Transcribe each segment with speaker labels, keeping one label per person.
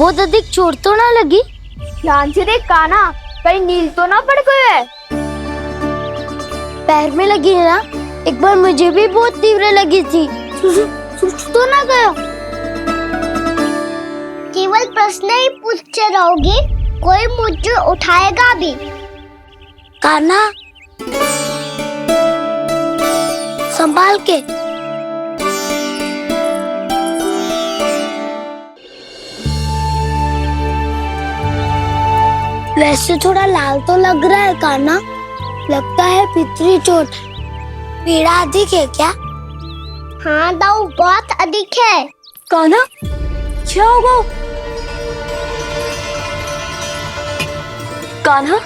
Speaker 1: बहुत अधिक चोट तो ना लगी?
Speaker 2: ध्यान से देख कान्हा, कहीं नील तो ना पड़ गए है।
Speaker 1: पैर में लगी है ना? एक बार मुझे भी बहुत तीव्र लगी थी।
Speaker 2: सूझ तो ना गया?
Speaker 3: केवल प्रश्न ही पूछते रहोगे, कोई मुझे उठाएगा भी?
Speaker 1: कान्हा, संभाल के। वैसे थोड़ा लाल तो लग रहा है कान्हा, लगता है पितरी चोट। पीड़ा अधिक है क्या?
Speaker 3: हाँ दाऊ, बहुत अधिक है।
Speaker 2: कान्हा, क्या होगा? कान्हा,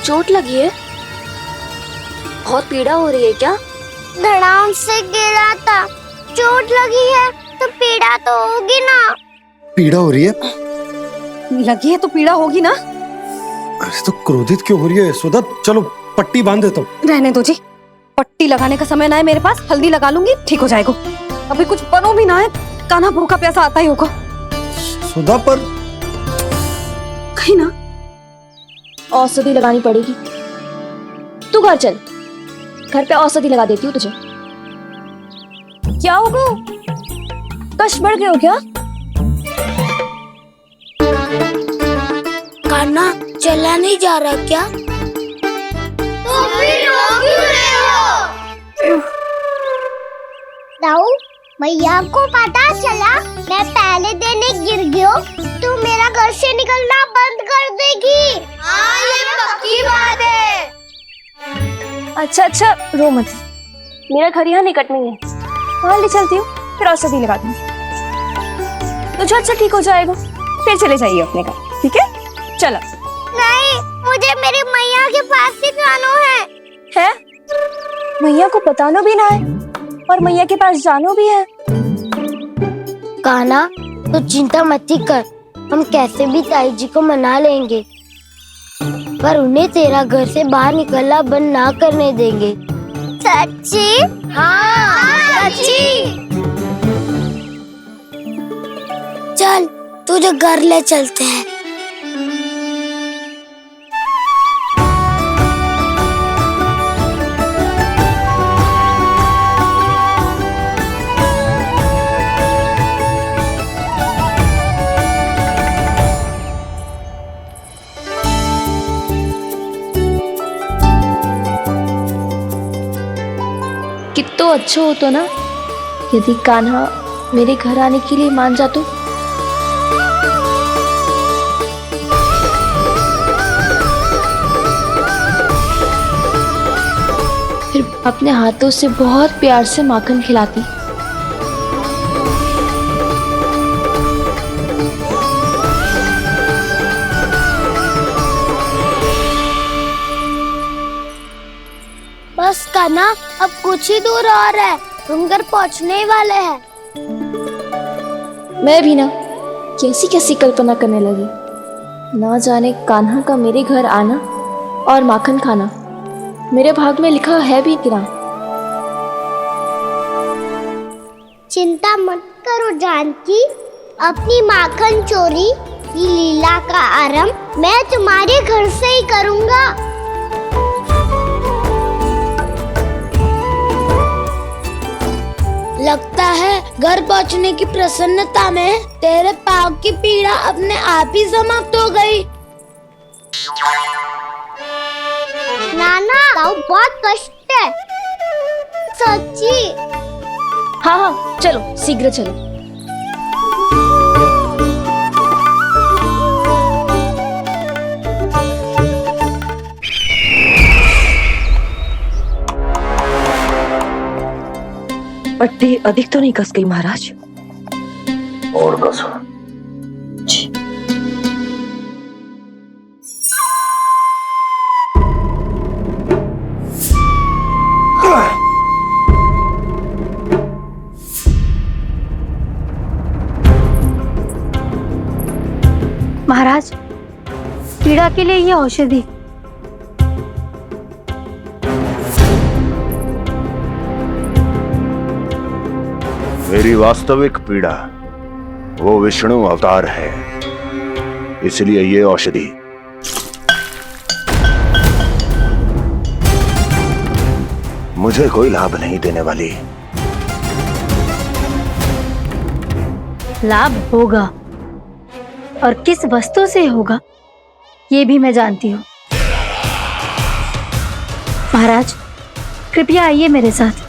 Speaker 2: चोट लगी है? बहुत पीड़ा हो रही है क्या?
Speaker 3: धड़ाम से गिरा था, चोट लगी है तो पीड़ा तो होगी ना।
Speaker 4: पीड़ा हो रही है?
Speaker 2: लगी है तो पीड़ा होगी ना।
Speaker 4: अरे तो क्रोधित क्यों हो रही है यशोदा? चलो पट्टी बांध देता हूँ।
Speaker 2: रहने दो जी, पट्टी लगाने का समय ना है मेरे पास। हल्दी लगा लूंगी, ठीक हो जाएगा। अभी कुछ बनो भी ना है, कान्हा भूखा प्यासा आता ही होगा।
Speaker 4: यशोदा पर
Speaker 2: कहीं ना औषधि लगानी पड़ेगी। तू घर चल, घर पे औषधि लगा देती हूँ तुझे। क्या होगा? कष्ट बढ़ गए हो क्या?
Speaker 1: कान्हा, चला नहीं जा रहा क्या?
Speaker 3: तो फिर रो क्यों रहे हो? दाऊ, भैया को पता चला मैं पहले दिन ही गिर गया तो मेरा घर से निकलना बंद कर देगी। हाँ, ये पक्की बात है।
Speaker 2: अच्छा अच्छा, रो मत। मेरा घर यहाँ निकट में है, वहाँ ले चलती हूँ, फिर औषधि लगा दूंगी। तुझे अच्छा ठीक हो जाएगा, फिर चले जाइए अपने घर, ठीक है? चलो।
Speaker 3: नहीं, मुझे मेरी मैया के पास ही जाना है।
Speaker 2: है? मैया को बताना भी ना है और मैया के पास जानो भी है।
Speaker 1: कान्हा, तो चिंता मत ही कर, हम कैसे भी ताई जी को मना लेंगे, पर उन्हें तेरा घर से बाहर निकलना बंद ना करने देंगे।
Speaker 3: सच्ची? हाँ, सच्ची।
Speaker 1: चल, तुझे घर ले चलते हैं।
Speaker 2: कितना अच्छा हो तो ना यदि कान्हा मेरे घर आने के लिए मान जा तो। फिर अपने हाथों से बहुत प्यार से माखन खिलाती।
Speaker 1: बस कान्हा, अब कुछ ही दूर और है, हम घर पहुँचने वाले हैं।
Speaker 2: मैं भी ना कैसी कैसी कल्पना करने लगी, ना जाने कान्हा का मेरे घर आना और माखन खाना मेरे भाग में लिखा है भी कि ना।
Speaker 3: चिंता मत करो जानकी, अपनी माखन चोरी की लीला का आरंभ मैं तुम्हारे घर से ही करूँगा।
Speaker 1: लगता है घर पहुंचने की प्रसन्नता में तेरे पाँव की पीड़ा अपने आप ही समाप्त हो गई।
Speaker 3: नाना, दाऊ बहुत कष्ट है। सच्ची?
Speaker 2: हाँ हाँ, चलो शीघ्र चलो। पट्टी अधिक तो नहीं कस गई महाराज?
Speaker 5: और कसो।
Speaker 2: जी।
Speaker 1: महाराज, पीड़ा के लिए ये औषधि।
Speaker 5: तेरी वास्तविक पीड़ा वो विष्णु अवतार है, इसलिए ये औषधि मुझे कोई लाभ नहीं देने वाली।
Speaker 6: लाभ होगा, और किस वस्तु से होगा ये भी मैं जानती हूँ। महाराज, कृपया आइए मेरे साथ।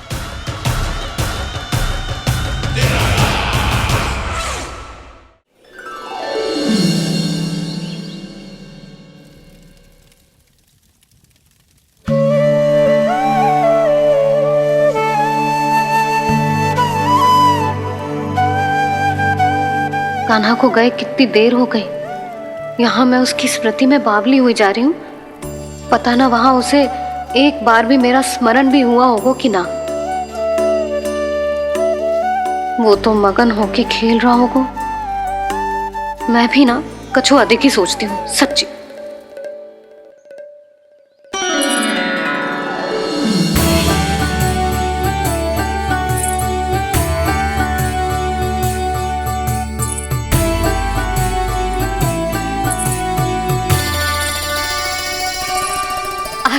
Speaker 7: कान्हा को गए कितनी देर हो गई। यहाँ मैं उसकी स्मृति में बावली हुई जा रही हूँ। पता ना वहां उसे एक बार भी मेरा स्मरण भी हुआ होगा कि ना। वो तो मगन होके खेल रहा होगा। मैं भी ना कछु अधिक ही सोचती हूँ, सच्ची।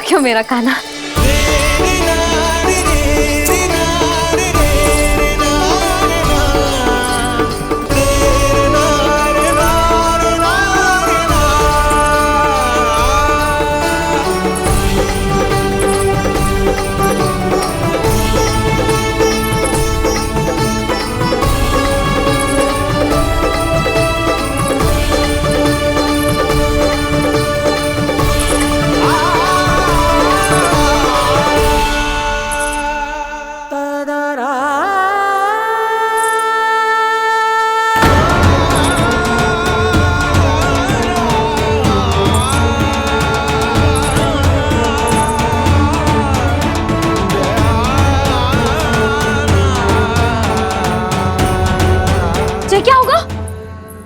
Speaker 7: क्यों मेरा कान्हा?
Speaker 2: क्या होगा?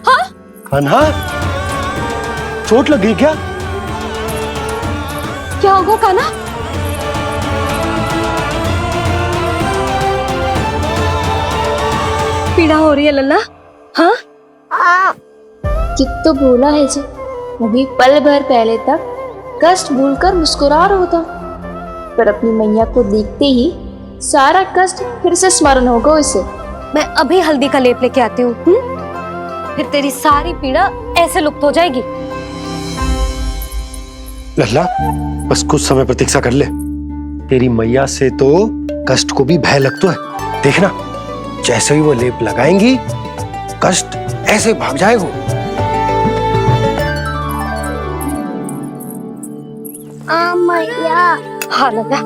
Speaker 2: हाँ?
Speaker 4: कान्हा, चोट लग गई क्या?
Speaker 2: क्या होगा कान्हा? पीड़ा हो रही है लल्ला? हाँ? कित तो बोला है जी, अभी पल भर पहले तक कष्ट भूलकर मुस्कुरा रहा था, पर अपनी मैया को देखते ही सारा कष्ट फिर से स्मरण होगा उसे।
Speaker 7: मैं अभी हल्दी का लेप लेके आती हूँ, फिर तेरी सारी पीड़ा ऐसे लुप्त हो जाएगी।
Speaker 4: लल्ला, बस कुछ समय प्रतीक्षा कर ले। तेरी मैया से तो कष्ट को भी भय लगता है। देखना, जैसे ही वो लेप लगाएंगी, कष्ट ऐसे भाग जाएगा।
Speaker 3: मैया।
Speaker 7: हाँ लल्ला।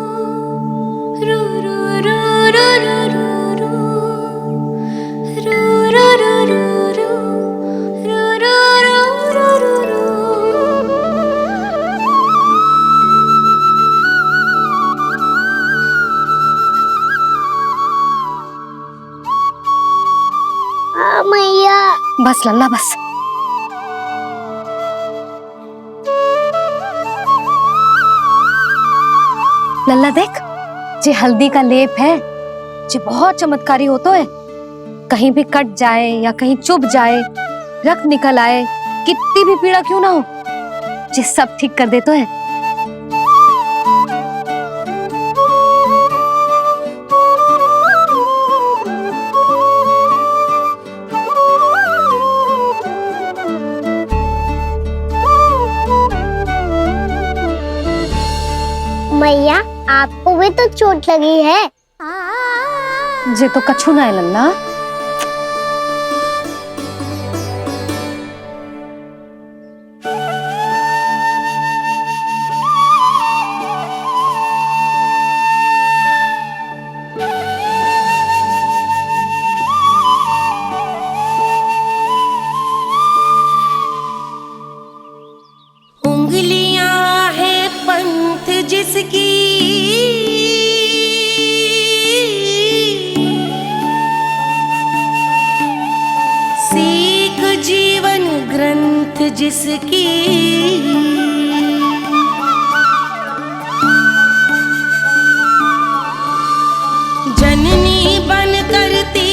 Speaker 3: मैया।
Speaker 7: बस लल्ला बस। लल्ला देख, जे हल्दी का लेप है, जे बहुत चमत्कारी होता है। कहीं भी कट जाए या कहीं चुभ जाए, रक्त निकल आए, कितनी भी पीड़ा क्यों ना हो, जे सब ठीक कर देता है।
Speaker 3: मैया, आपको भी तो चोट लगी है।
Speaker 7: जे तो कछु ना है लल्ला।
Speaker 8: उंगलियां है पंथ जिसकी, सीख जीवन ग्रंथ जिसकी, जननी बन करती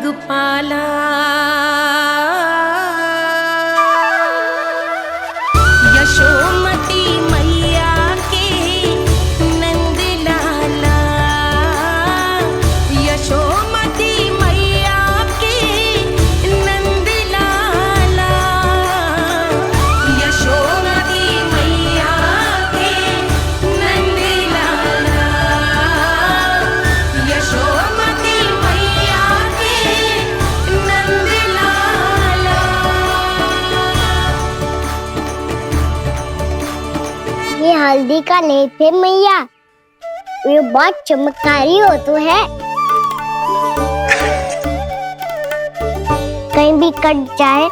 Speaker 8: जग पाला। यशोमती मैया के नंद लाला, यशोमती मैया के नंद लाला, यशोमती मैया के नंद लाला, यशोमती मैया के नंद लाला।
Speaker 3: ये हल्दी का लेप है मैया, ये बहुत चमत्कारी हो तो है। कहीं भी कट जाए,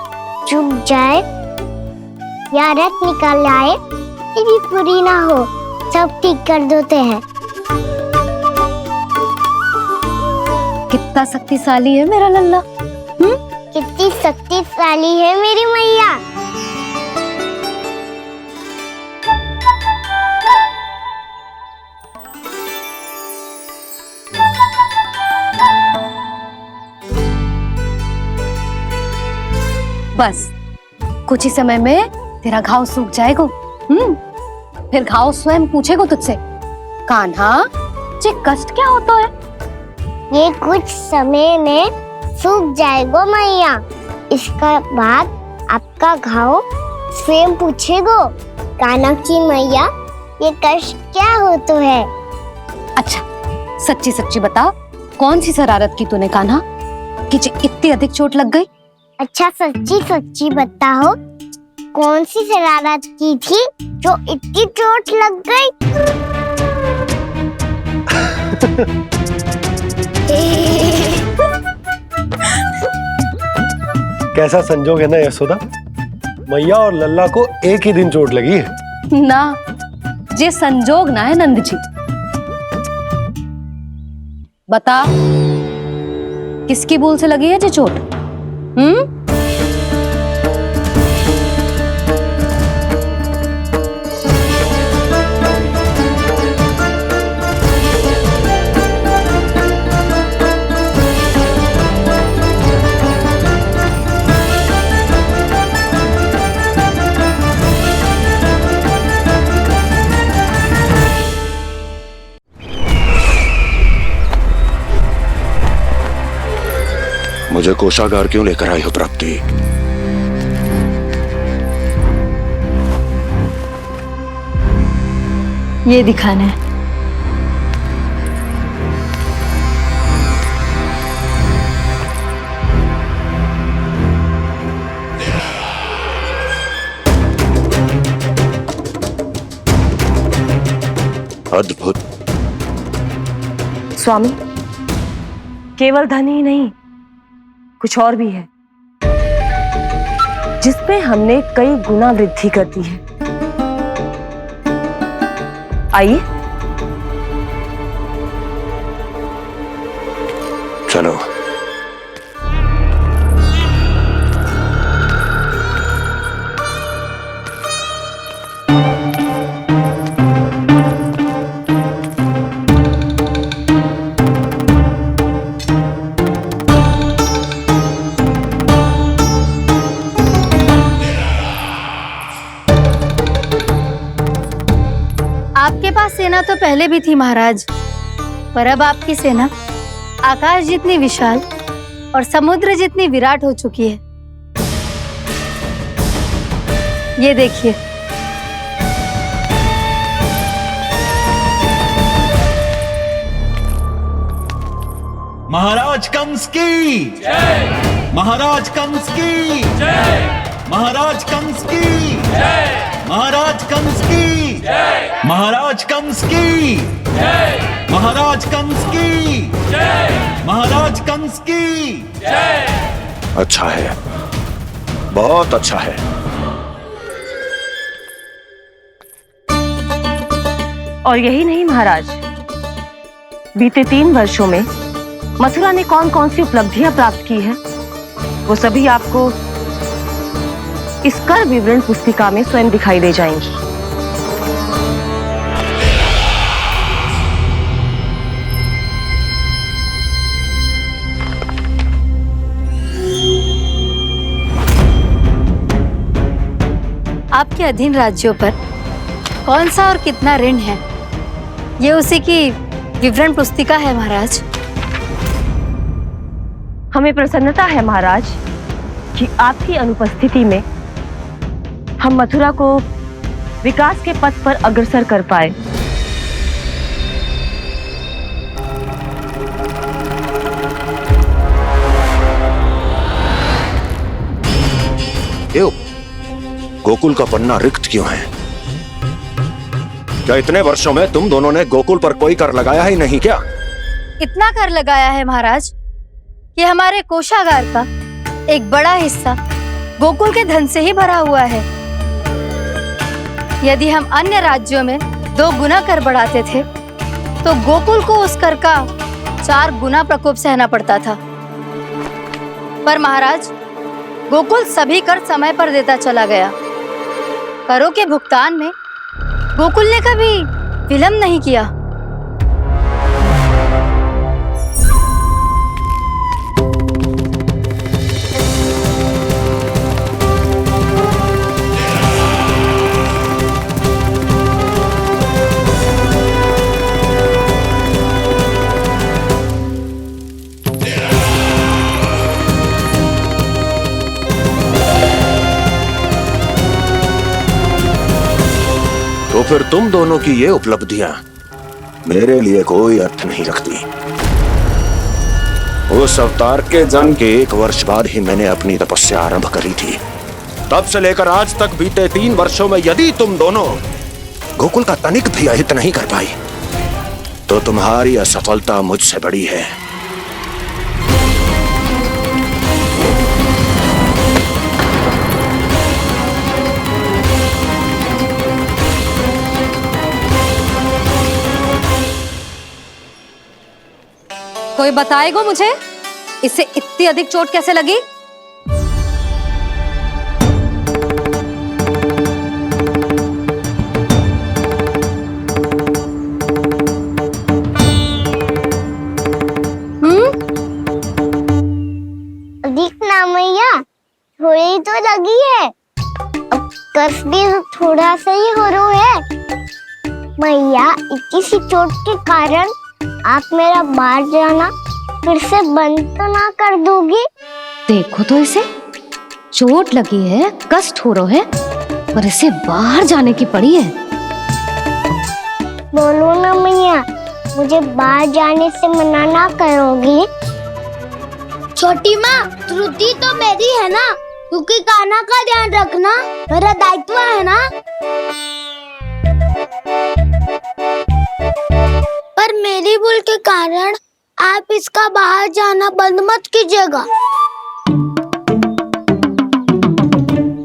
Speaker 3: चुभ जाए या रक्त निकल आए, ये भी पूरी ना हो, सब ठीक कर देते हैं।
Speaker 7: कितना शक्तिशाली है मेरा लल्ला।
Speaker 3: कितनी शक्तिशाली है मेरी मैया।
Speaker 7: बस कुछ ही समय में तेरा घाव सूख जाएगा। फिर घाव स्वयं पूछेगा तुझसे, कान्हा ये कष्ट क्या होता है?
Speaker 3: ये कुछ समय में सूख जाएगा मैया। इसका बाद आपका घाव स्वयं पूछेगो, कान्हा की मैया ये कष्ट क्या हो तो है।
Speaker 7: अच्छा सच्ची सच्ची बता, कौन सी शरारत की तूने कान्हा कि इतनी अधिक चोट लग गई?
Speaker 3: अच्छा सच्ची सच्ची बताओ, कौन सी शरारत की थी जो इतनी चोट लग गई?
Speaker 4: कैसा संजोग है ना यशोदा, मैया और लल्ला को एक ही दिन चोट लगी है।
Speaker 7: ना ये संजोग ना है नंद जी। बता किसकी भूल से लगी है ये चोट?
Speaker 5: मुझे कोषागार क्यों लेकर आई हो प्राप्ति?
Speaker 6: ये दिखाना है।
Speaker 5: अद्भुत।
Speaker 9: स्वामी, केवल धन ही नहीं, कुछ और भी है जिसमें हमने कई गुना वृद्धि कर दी है। आइए
Speaker 5: चलो।
Speaker 6: आपके पास सेना तो पहले भी थी महाराज, पर अब आपकी सेना आकाश जितनी विशाल और समुद्र जितनी विराट हो चुकी है। ये देखिए।
Speaker 10: महाराज कंस की जय, महाराज कंस की जय, महाराज कंस की जय, महाराज कंस की जय, महाराज कंस की जय, महाराज कंस की जय, महाराज कंस की जय।
Speaker 5: अच्छा है, बहुत अच्छा है।
Speaker 9: और यही नहीं महाराज, बीते 3 वर्षों में मथुरा ने कौन कौन सी उपलब्धियां प्राप्त की है, वो सभी आपको इस कर विवरण पुस्तिका में स्वयं दिखाई दे जाएंगी।
Speaker 6: आपके अधीन राज्यों पर कौन सा और कितना ऋण है, ये उसी की विवरण पुस्तिका है महाराज।
Speaker 9: हमें प्रसन्नता है महाराज कि आपकी अनुपस्थिति में हम मथुरा को विकास के पथ पर अग्रसर कर पाए।
Speaker 5: क्यों गोकुल का पन्ना रिक्त क्यों है? क्या इतने वर्षों में तुम दोनों ने गोकुल पर कोई कर लगाया ही नहीं क्या?
Speaker 6: इतना कर लगाया है महाराज कि हमारे कोषागार का एक बड़ा हिस्सा गोकुल के धन से ही भरा हुआ है। यदि हम अन्य राज्यों में 2 गुना कर बढ़ाते थे तो गोकुल को उस कर का 4 गुना प्रकोप सहना पड़ता था। पर महाराज, गोकुल सभी कर समय पर देता चला गया। करों के भुगतान में गोकुल ने कभी विलंब नहीं किया।
Speaker 5: तो फिर तुम दोनों की ये उपलब्धियां मेरे लिए कोई अर्थ नहीं रखती। उस अवतार के जन्म के 1 वर्ष बाद ही मैंने अपनी तपस्या आरंभ करी थी। तब से लेकर आज तक बीते 3 वर्षों में यदि तुम दोनों गोकुल का तनिक भी अहित नहीं कर पाई तो तुम्हारी असफलता मुझसे बड़ी है।
Speaker 7: कोई बताएगा मुझे इसे इतनी अधिक चोट कैसे लगी?
Speaker 3: अधिक ना मैया, थोड़ी तो लगी है। अब कफ भी थोड़ा सा ही हो रहा है। मैया, इतनी सी चोट के कारण आप मेरा बाहर जाना फिर से बंद तो ना कर दोगी?
Speaker 7: देखो तो इसे, चोट लगी है, कष्ट हो रहा है, पर इसे बाहर जाने की पड़ी है।
Speaker 3: बोलो ना मैया, मुझे बाहर जाने से मना ना करोगी?
Speaker 1: छोटी माँ, त्रुटि तो मेरी है ना, क्योंकि कान्हा का ध्यान रखना मेरा दायित्व है ना। पर मेरी भूल के कारण आप इसका बाहर जाना बंद मत कीजिएगा।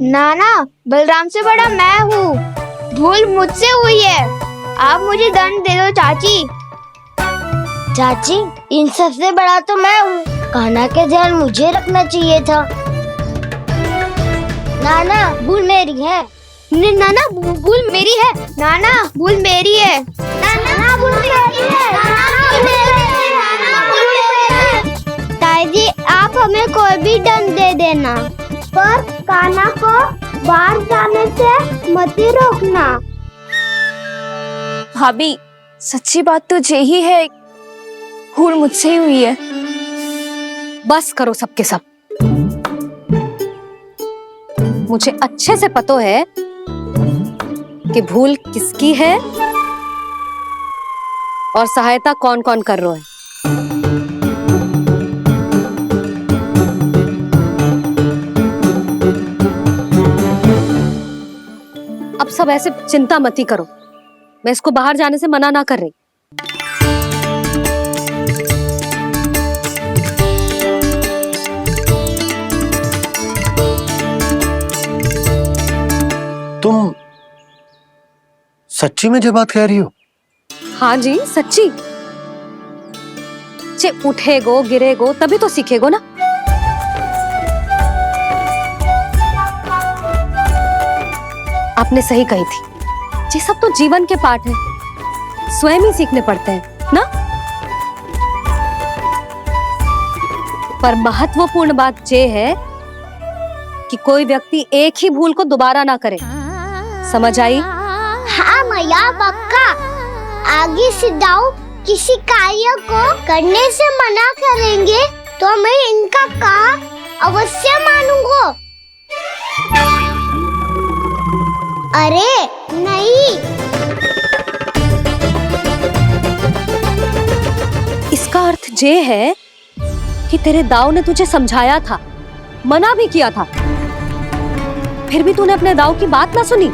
Speaker 3: नाना, बलराम से बड़ा मैं हूँ, भूल मुझसे हुई है, आप मुझे दंड दे दो चाची।
Speaker 1: चाची, इन सबसे बड़ा तो मैं हूँ, कान्हा के ध्यान मुझे रखना चाहिए था। नाना, भूल मेरी है।
Speaker 3: नाना, भूल मेरी है। नाना, भूल मेरी है। नाना, भूल मेरी है। ताई जी, आप हमें कोई भी दंड दे देना, पर कान्हा को बाहर जाने से मत ही रोकना।
Speaker 2: भाभी, सच्ची बात तो यही है, भूल मुझसे ही हुई है।
Speaker 7: बस करो सबके सब। मुझे अच्छे से पता है कि भूल किसकी है और सहायता कौन कौन कर रहा है। अब सब ऐसे चिंता मत ही करो, मैं इसको बाहर जाने से मना ना कर रही।
Speaker 4: तुम सच्ची में जो बात कह रही हो?
Speaker 7: हाँ जी, सच्ची। जे उठेगो गिरेगो तभी तो सीखेगो ना। आपने सही कही थी, ये सब तो जीवन के पाठ है, स्वयं ही सीखने पड़ते हैं ना। पर महत्वपूर्ण बात ये है कि कोई व्यक्ति एक ही भूल को दोबारा ना करे, समझ आई?
Speaker 3: हाँ मैया पक्का। आगे से दाऊ किसी कार्य को करने से मना करेंगे तो मैं इनका कहा अवश्य मानूंगा। अरे नहीं।
Speaker 7: इसका अर्थ ये है कि तेरे दाऊ ने तुझे समझाया था, मना भी किया था, फिर भी तूने अपने दाऊ की बात ना सुनी।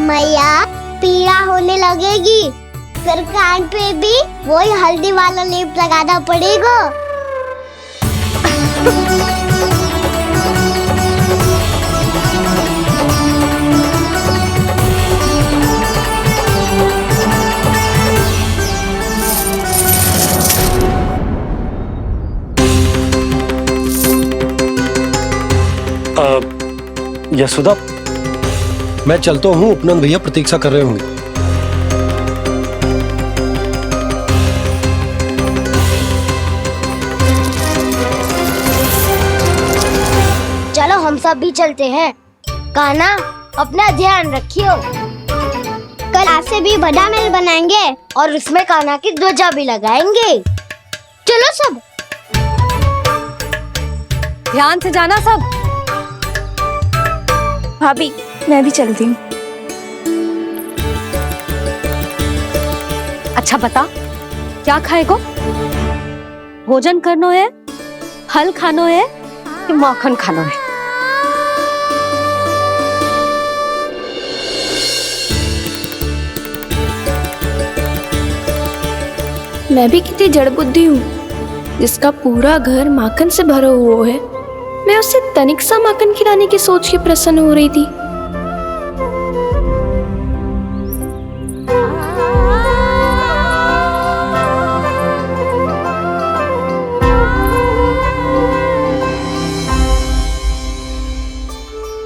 Speaker 3: मैया पीड़ा होने लगेगी, फिर कान पे भी वही हल्दी वाला लेप लगाना पड़ेगा।
Speaker 4: यशोदा, मैं चलता हूँ, उपनंद भैया प्रतीक्षा कर रहे होंगे।
Speaker 1: चलो हम सब भी चलते हैं। कान्हा अपना ध्यान रखियो।
Speaker 3: कल आपसे भी बड़ा महल बनाएंगे
Speaker 1: और उसमें कान्हा की ध्वजा भी लगाएंगे।
Speaker 3: चलो सब।
Speaker 7: ध्यान से जाना सब।
Speaker 2: भाभी मैं भी चलती हूँ।
Speaker 7: अच्छा बता, क्या खाएगो? भोजन करनो है, फल खानो है कि माखन खानो है?
Speaker 2: मैं भी कितनी जड़ बुद्धि हूँ जिसका पूरा घर माखन से भरा हुआ है। मैं उससे तनिक सा माखन खिलाने की सोच के प्रसन्न हो रही थी।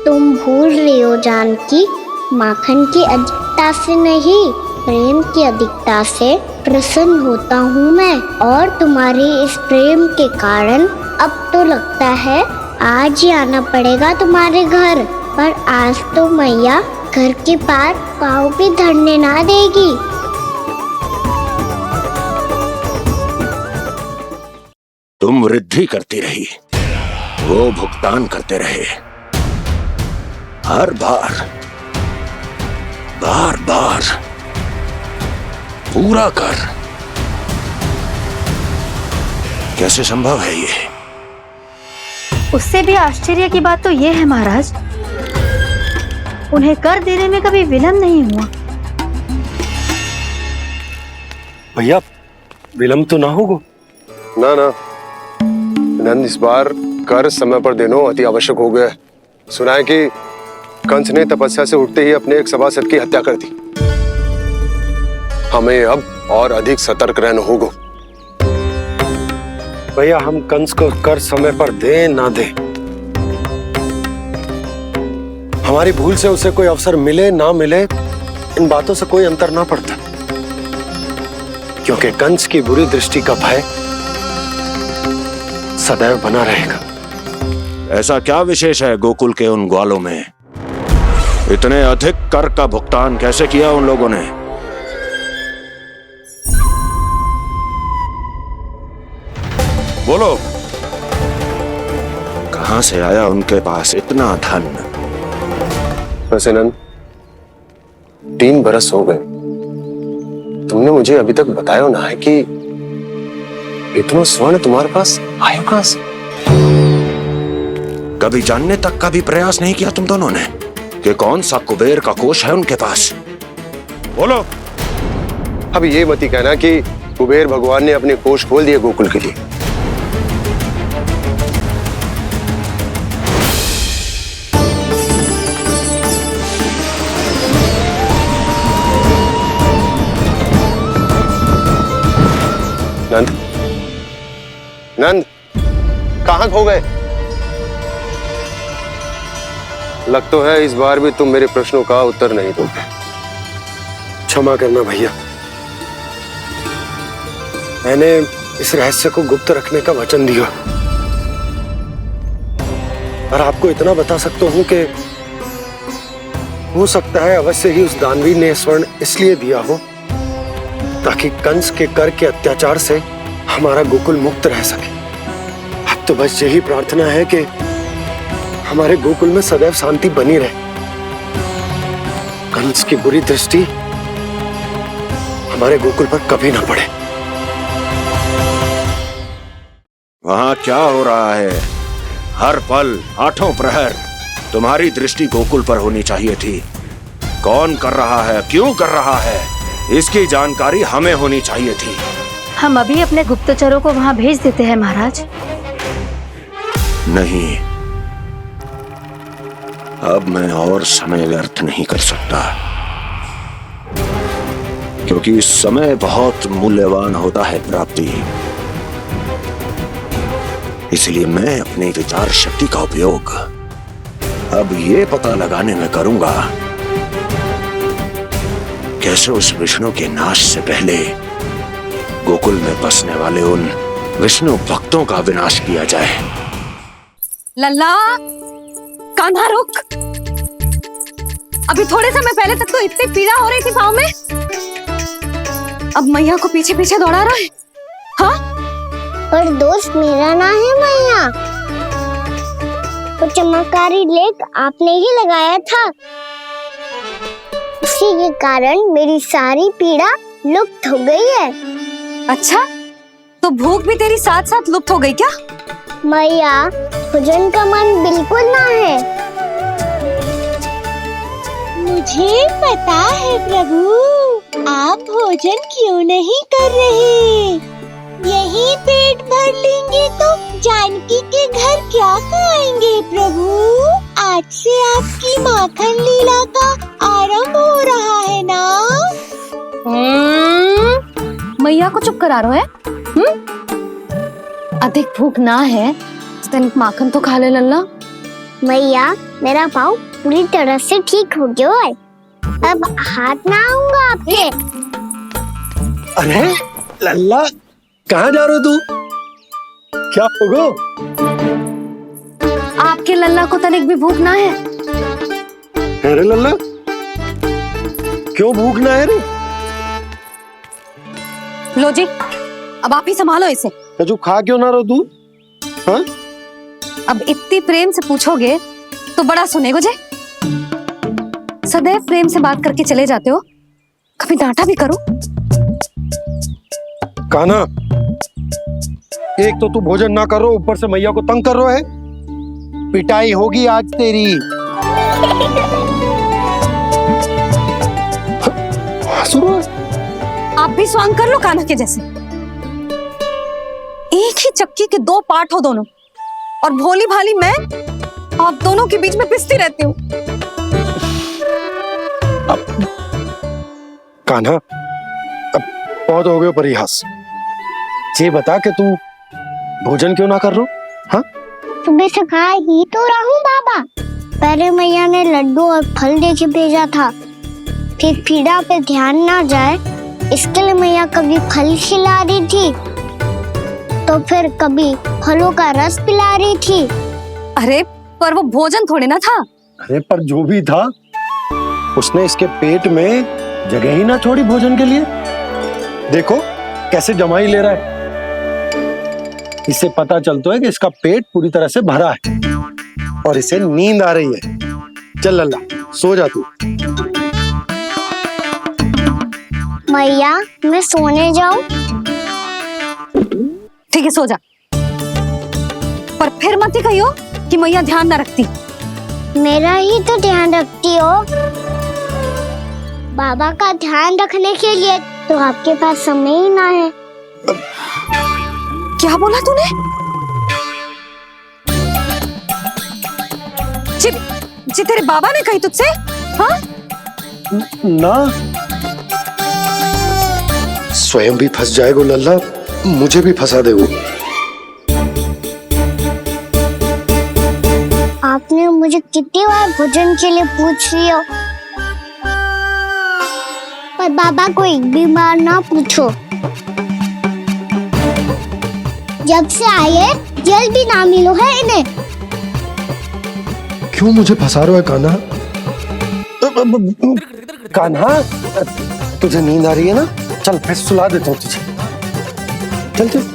Speaker 3: तुम भूल रही हो जानकी, माखन की अधिकता से नहीं, प्रेम की अधिकता से प्रसन्न होता हूँ मैं। और तुम्हारी इस प्रेम के कारण अब तो लगता है आज ही आना पड़ेगा तुम्हारे घर। पर आज तो मैया घर के पार पाँव भी धरने ना देगी।
Speaker 5: तुम वृद्धि करती रही, वो भुगतान करते रहे। हर बार बार बार पूरा कर। कैसे संभव है ये?
Speaker 6: उससे भी आश्चर्य की बात तो ये है महाराज, उन्हें कर देने में कभी विलंब नहीं हुआ।
Speaker 4: भैया विलंब तो ना होगा?
Speaker 11: ना ना नंद, इस बार कर समय पर देना अति आवश्यक हो गया है। सुना है कि कंस ने तपस्या से उठते ही अपने एक सभासद की हत्या कर दी। हमें अब और अधिक सतर्क रहना होगा।
Speaker 4: भैया हम कंस को कर समय पर दे ना दे, हमारी भूल से उसे कोई अवसर मिले ना मिले, इन बातों से कोई अंतर ना पड़ता, क्योंकि कंस की बुरी दृष्टि का भय सदैव बना रहेगा।
Speaker 5: ऐसा क्या विशेष है गोकुल के उन ग्वालों में? इतने अधिक कर का भुगतान कैसे किया उन लोगों ने? बोलो, कहां से आया उनके पास इतना धन?
Speaker 11: वैसे नंद, 3 बरस हो गए, तुमने मुझे अभी तक बताया ना है कि इतना स्वर्ण तुम्हारे पास आया कहां से?
Speaker 5: कभी जानने तक का भी प्रयास नहीं किया तुम दोनों ने कि कौन सा कुबेर का कोष है उनके पास? बोलो।
Speaker 11: अब ये मत ही कहना कि कुबेर भगवान ने अपने कोष खोल दिए गोकुल के लिए। नंद, नंद, कहां खो गए? लग तो है इस बार भी तुम मेरे प्रश्नों का उत्तर नहीं दोगे।
Speaker 4: क्षमा करना भैया, मैंने इस रहस्य को गुप्त रखने का वचन दिया। और आपको इतना बता सकता हूं कि हो सकता है अवश्य ही उस दानवीर ने स्वर्ण इसलिए दिया हो ताकि कंस के कर के अत्याचार से हमारा गोकुल मुक्त रह सके। अब तो बस यही प्रार्थना है कि हमारे गोकुल में सदैव शांति बनी रहे, कंस की बुरी दृष्टि हमारे गोकुल पर कभी ना पड़े।
Speaker 5: वहां क्या हो रहा है? हर पल आठों प्रहर तुम्हारी दृष्टि गोकुल पर होनी चाहिए थी। कौन कर रहा है, क्यों कर रहा है, इसकी जानकारी हमें होनी चाहिए थी।
Speaker 6: हम अभी अपने गुप्तचरों को वहां भेज देते हैं महाराज।
Speaker 5: नहीं, अब मैं और समय व्यर्थ नहीं कर सकता, क्योंकि समय बहुत मूल्यवान होता है प्राप्ति। इसलिए मैं अपनी विचार शक्ति का उपयोग अब ये पता लगाने में करूंगा कैसे उस विष्णु के नाश से पहले गोकुल में बसने वाले उन विष्णु भक्तों का विनाश किया जाए।
Speaker 7: लल्ला, कान्हा रुक। अभी थोड़े समय पहले तक तो इतनी पीड़ा हो रही थी पाँव में, अब मैया को पीछे पीछे दौड़ा रहा है। हाँ,
Speaker 3: पर दोष मेरा ना है मैया, वो चमत्कारी लेप आपने ही लगाया था, उसी के कारण मेरी सारी पीड़ा लुप्त हो गई है।
Speaker 7: अच्छा, तो भूख भी तेरी साथ साथ लुप्त हो गई क्या?
Speaker 3: मैया, भोजन का मन बिल्कुल ना है। मुझे पता है प्रभु, आप भोजन क्यों नहीं कर रहे। यही पेट भर लेंगे तो जानकी के घर क्या खाएंगे प्रभु। आज से आपकी माखन लीला का आरंभ हो रहा है ना।
Speaker 7: मैया को चुप करा रहा है। अधिक भूख ना है तो तनिक माखन तो खा ले लल्ला।
Speaker 3: मैया, मेरा पाँव पूरी तरह से ठीक हो गया है, अब हाथ ना आऊंगा आपके।
Speaker 4: अरे लल्ला, कहाँ जा रहे हो तू? क्या होगो?
Speaker 7: आपके लल्ला को तनिक भी भूख ना है?
Speaker 4: अरे लल्ला, क्यों भूख ना है रे?
Speaker 7: लो जी, अब आप ही संभालो इसे।
Speaker 4: जो खा क्यों ना रहो तू? हाँ?
Speaker 7: अब इतनी प्रेम से पूछोगे तो बड़ा सुनेगो जे। सदैव प्रेम से बात करके चले जाते हो, कभी डांटा भी करो।
Speaker 4: कान्हा, एक तो तू भोजन ना करो, ऊपर से मैया को तंग कर रहा है। पिटाई होगी आज तेरी।
Speaker 7: आप भी स्वांग कर लो कान्हा के जैसे। एक ही चक्की के दो पार्ट हो दोनों, और भोली भाली मैं आप दोनों के बीच में पिसती रहती हूँ।
Speaker 4: कान्हा, अब बहुत हो गए परिहास। ये बता कि तू भोजन क्यों ना कर रो? हाँ?
Speaker 3: सुबह से खा ही तो रहा हूँ बाबा। पहले मैया ने लड्डू और फल देके भेजा था, फिर पीड़ा पे ध्यान ना जाए इसके लिए मैया कभी फल खिला रही थी तो फिर कभी फलों का रस पिला रही थी।
Speaker 7: अरे पर वो भोजन थोड़े ना था।
Speaker 4: अरे पर जो भी था, उसने इसके पेट में जगह ही ना छोड़ी भोजन के लिए। देखो कैसे जमाई ले रहा है। इससे पता चलता है कि इसका पेट पूरी तरह से भरा है और इसे नींद आ रही है। चल लल्ला, सो जा तू।
Speaker 3: मैया, मैं सोने जाऊं?
Speaker 7: ठीक है, सो जा, पर फिर मत ही कहियो कि मैया ध्यान ना रखती।
Speaker 3: मेरा ही तो ध्यान रखती हो। बाबा का ध्यान रखने के लिए तो आपके पास समय ही ना है।
Speaker 7: क्या बोला तूने? जी तेरे बाबा ने कही तुझसे? हाँ?
Speaker 4: ना, स्वयं भी फंस जाएगो लल्ला, मुझे भी फंसा देगो।
Speaker 3: आपने मुझे कितनी बार भोजन के लिए पूछ लिया, पर बाबा को एक भी बार ना पूछो। जब से आए जल भी ना मिलो है इन्हें।
Speaker 4: क्यों मुझे फंसा रहा है कान्हा? कान्हा, तुझे नींद आ रही है ना? चल मैं सुला देता हूँ तुझे। चल चल।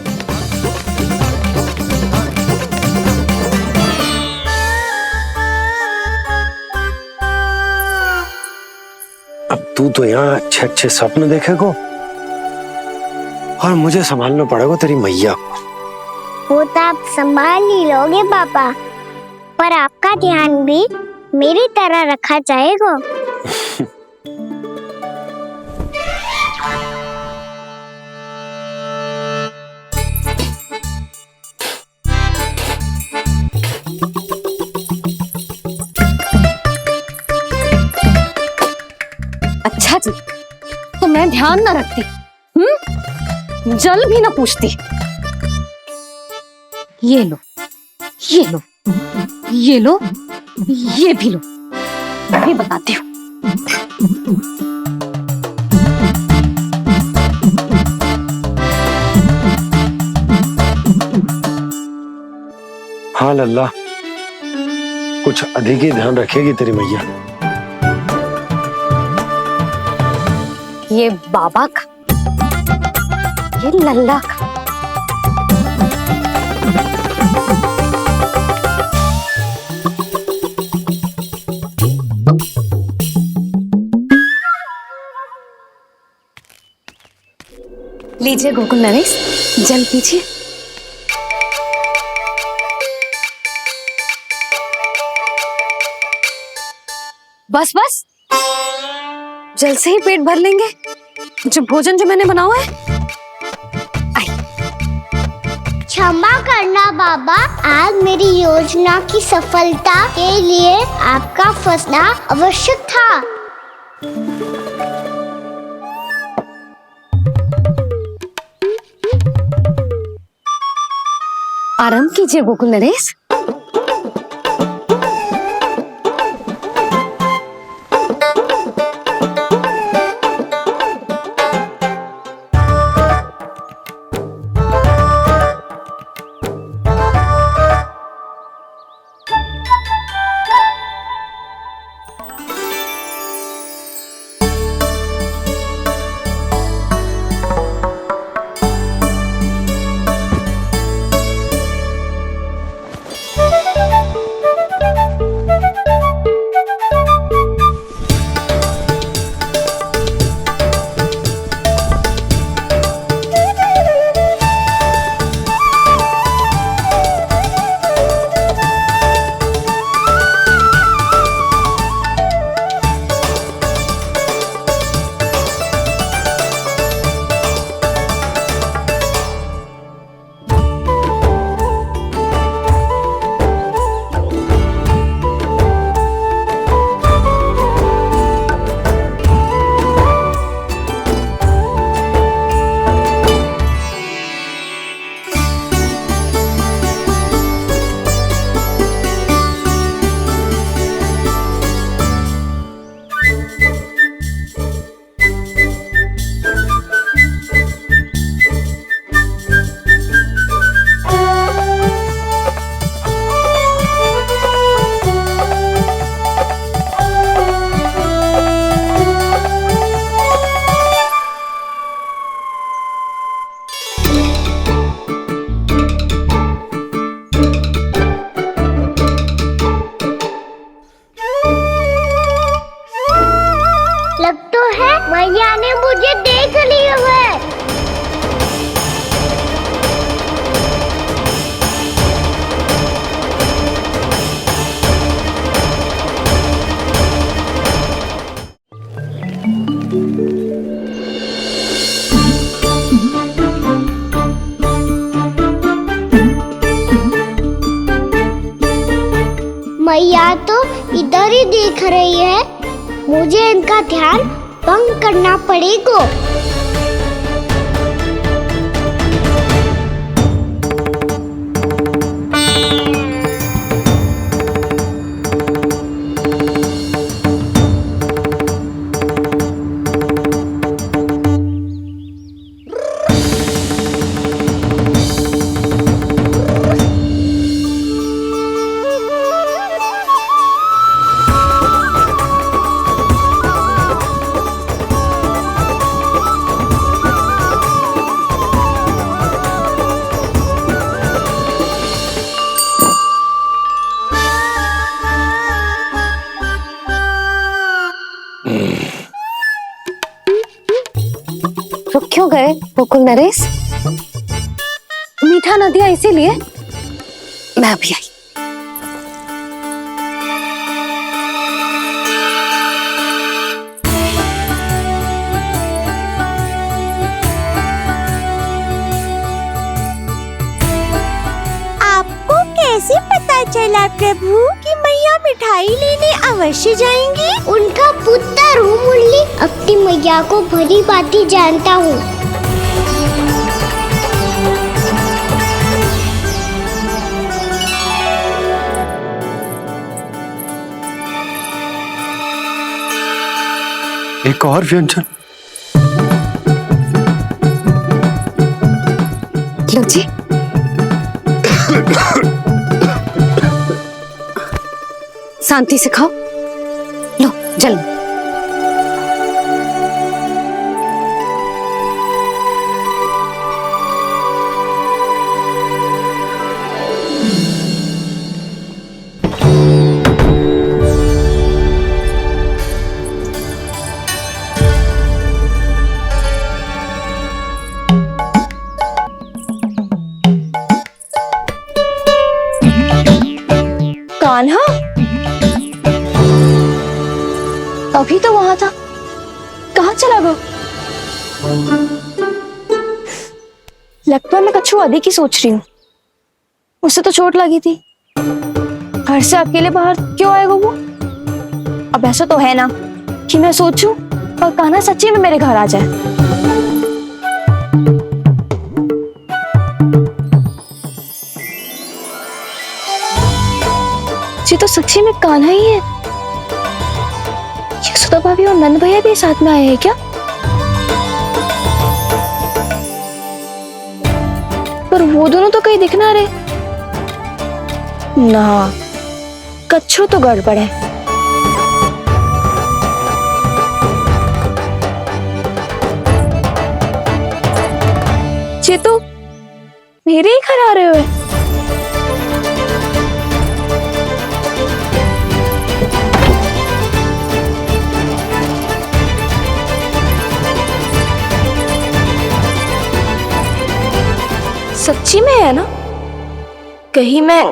Speaker 4: अब तू तो यहाँ अच्छे अच्छे सपने देखेगो और मुझे संभालना पड़ेगा तेरी मैया को।
Speaker 3: वो तो आप संभाल ही लोगे पापा, पर आपका ध्यान भी मेरी तरह रखा जाएगा।
Speaker 7: अच्छा जी, तो मैं ध्यान ना रखती, जल भी ना पूछती। ये लो, ये लो, ये लो, ये भी लो, मैं भी बताती हूँ।
Speaker 4: हाँ लल्ला, कुछ अधिक ही ध्यान रखेगी तेरी मैया।
Speaker 7: ये बाबा का, ये लल्ला का। लीजिए गोकुल नरेश, जल पीजिए। बस बस, जल से ही पेट भर लेंगे। जो भोजन जो मैंने बनाया है।
Speaker 3: क्षमा करना बाबा, आज मेरी योजना की सफलता के लिए आपका फंसना आवश्यक था।
Speaker 7: आराम कीजिए गोकुल नरेश।
Speaker 3: मैया ने मुझे देख लिया है। मैया तो इधर ही देख रही है, मुझे इनका ध्यान भंग करना पड़ेगा।
Speaker 7: रुक क्यों गए गोकुल नरेश? मीठा न दिया इसीलिए मैं अभी आई।
Speaker 3: आपको कैसे पता चला प्रभु कि मैया मिठाई लेने अवश्य जाएंगी? उनका पुत्र हूँ मुरली, अपनी मैया को भली भांति जानता हूँ।
Speaker 4: एक और व्यंजन।
Speaker 7: लो जी। शांति से खाओ। लो जल।
Speaker 2: कान्हा अभी तो वहां था, कहाँ चला गया? लगता है मैं कच्छू आदि की सोच रही हूँ। उसे तो चोट लगी थी, घर से अकेले बाहर क्यों आएगा वो? अब ऐसा तो है ना कि मैं सोचूं और कान्हा सच्ची में मेरे घर आ जाए। ये तो सच्ची में कान्हा ही है। यशोदा भाभी और नंद भैया भी साथ में आए हैं क्या? पर वो दोनों तो कहीं दिख ना रहे। ना, कच्छू तो गड़बड़ है। ये तो मेरे ही घर आ रहे हो। सच्ची में है ना? कहीं मैं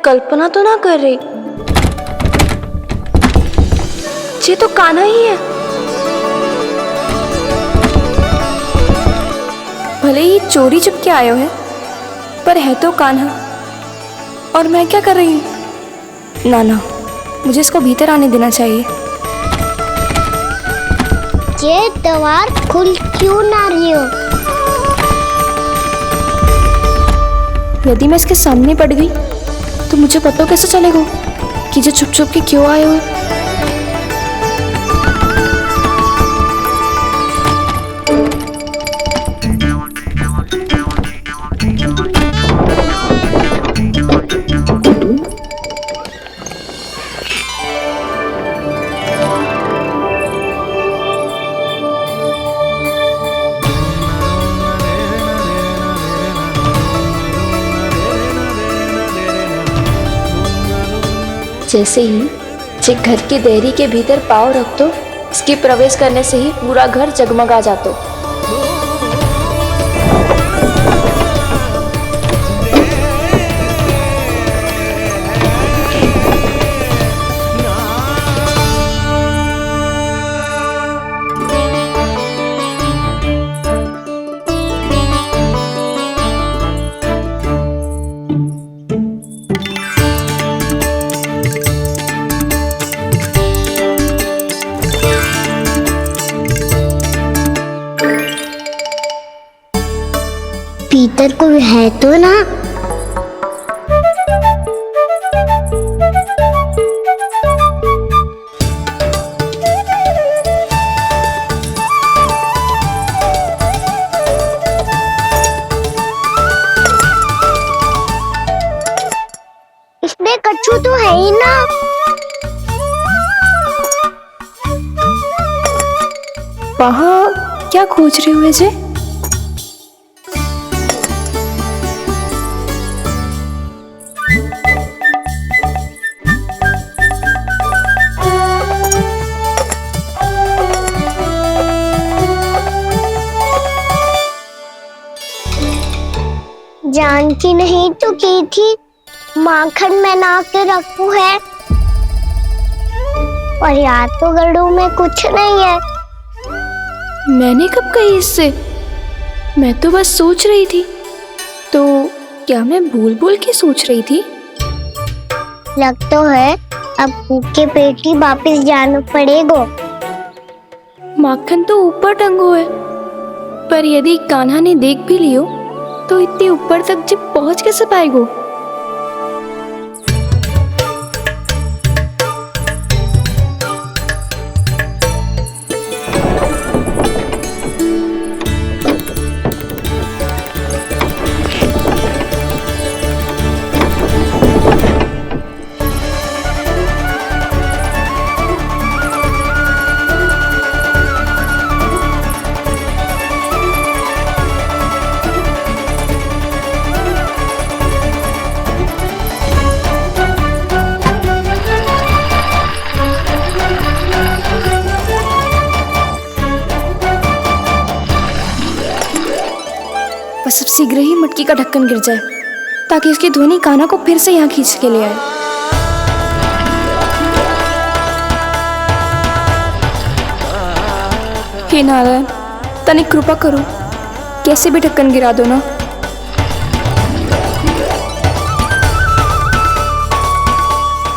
Speaker 2: कल्पना तो ना कर रही? ये तो कान्हा ही है। भले ही चोरी चुप के आए हो, पर है तो कान्हा। और मैं क्या कर रही हूँ? ना ना, मुझे इसको भीतर आने देना चाहिए।
Speaker 3: ये द्वार खुल क्यों ना रही हो?
Speaker 2: यदि मैं इसके सामने पड़ गई तो मुझे पता कैसे चलेगा कि ये चुप चुप के क्यों आए हुए? जैसे ही जे घर की देहरी के भीतर पाँव रख दो, इसके प्रवेश करने से ही पूरा घर जगमगा जातो।
Speaker 3: भीतर कोई है तो ना? इसमें कच्छू तो है ही ना।
Speaker 2: वहाँ क्या खोज रहे हुए जे?
Speaker 3: जानकी नहीं तो की थी माखन बना के रखू है, और याद तो गड़ू में कुछ नहीं है।
Speaker 2: मैंने कब कही इससे? मैं तो बस सोच रही थी। तो क्या मैं भूल भूल के सोच रही थी?
Speaker 3: लग तो है अब भूखे पेट ही वापिस जाना पड़ेगा।
Speaker 2: माखन तो ऊपर टंगो है, पर यदि कान्हा ने देख भी लियो तो इतने ऊपर तक जब पहुंच कैसे पाएगो? बस अब शीघ्र ही मटकी का ढक्कन गिर जाए ताकि उसकी ध्वनि कान्हा को फिर से यहाँ खींच के ले आए। हे नारायण, तनिक कृपा करो, कैसे भी ढक्कन गिरा दो ना।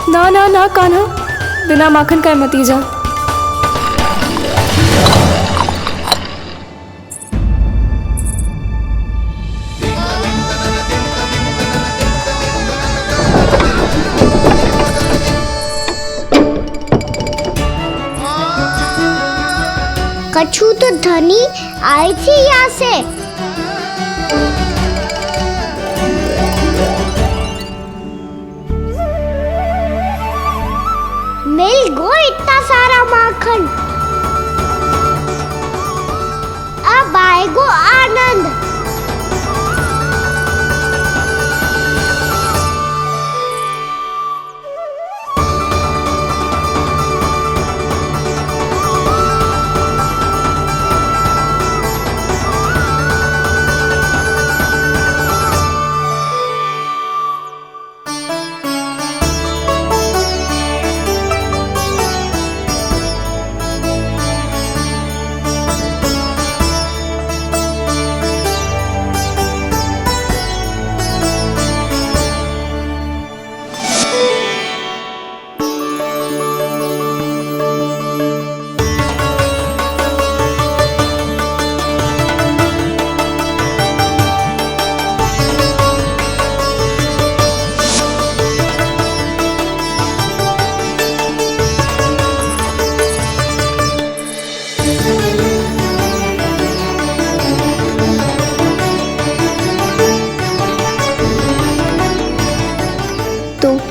Speaker 2: ना ना ना कान्हा, बिना माखन का मत ही जा।
Speaker 3: कछु तो ध्वनि आई थी यहाँ से। मिल गो इतना सारा माखन, अब आएगो आनंद।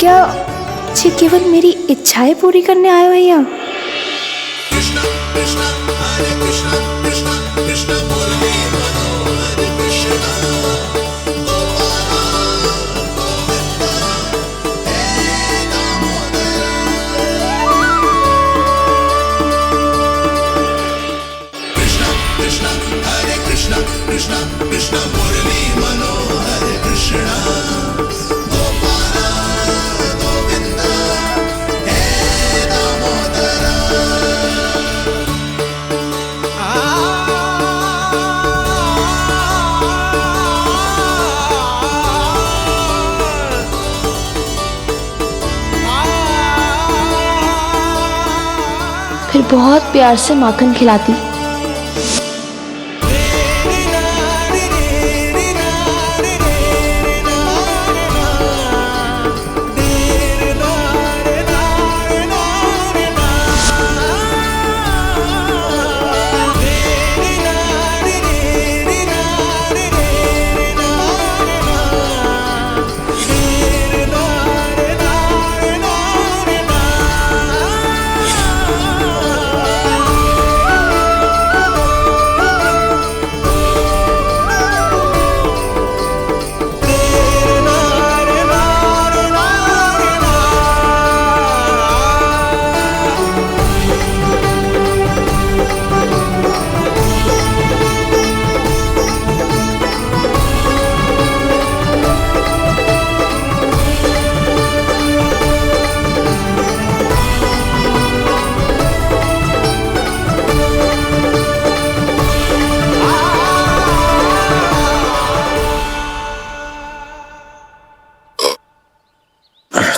Speaker 2: क्या ये केवल मेरी इच्छाएं पूरी करने आए हो यहाँ? फिर बहुत प्यार से माखन खिलाती।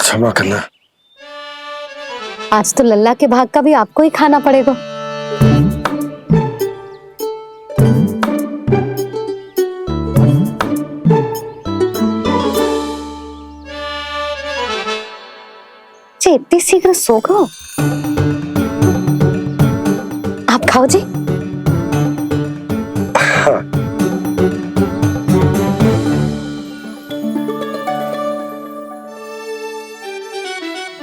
Speaker 4: क्षमा करना।
Speaker 7: आज तो लल्ला के भाग का भी आपको ही खाना पड़ेगा। जी इतनी शीघ्र सो गो? आप खाओ जी।
Speaker 4: हाँ।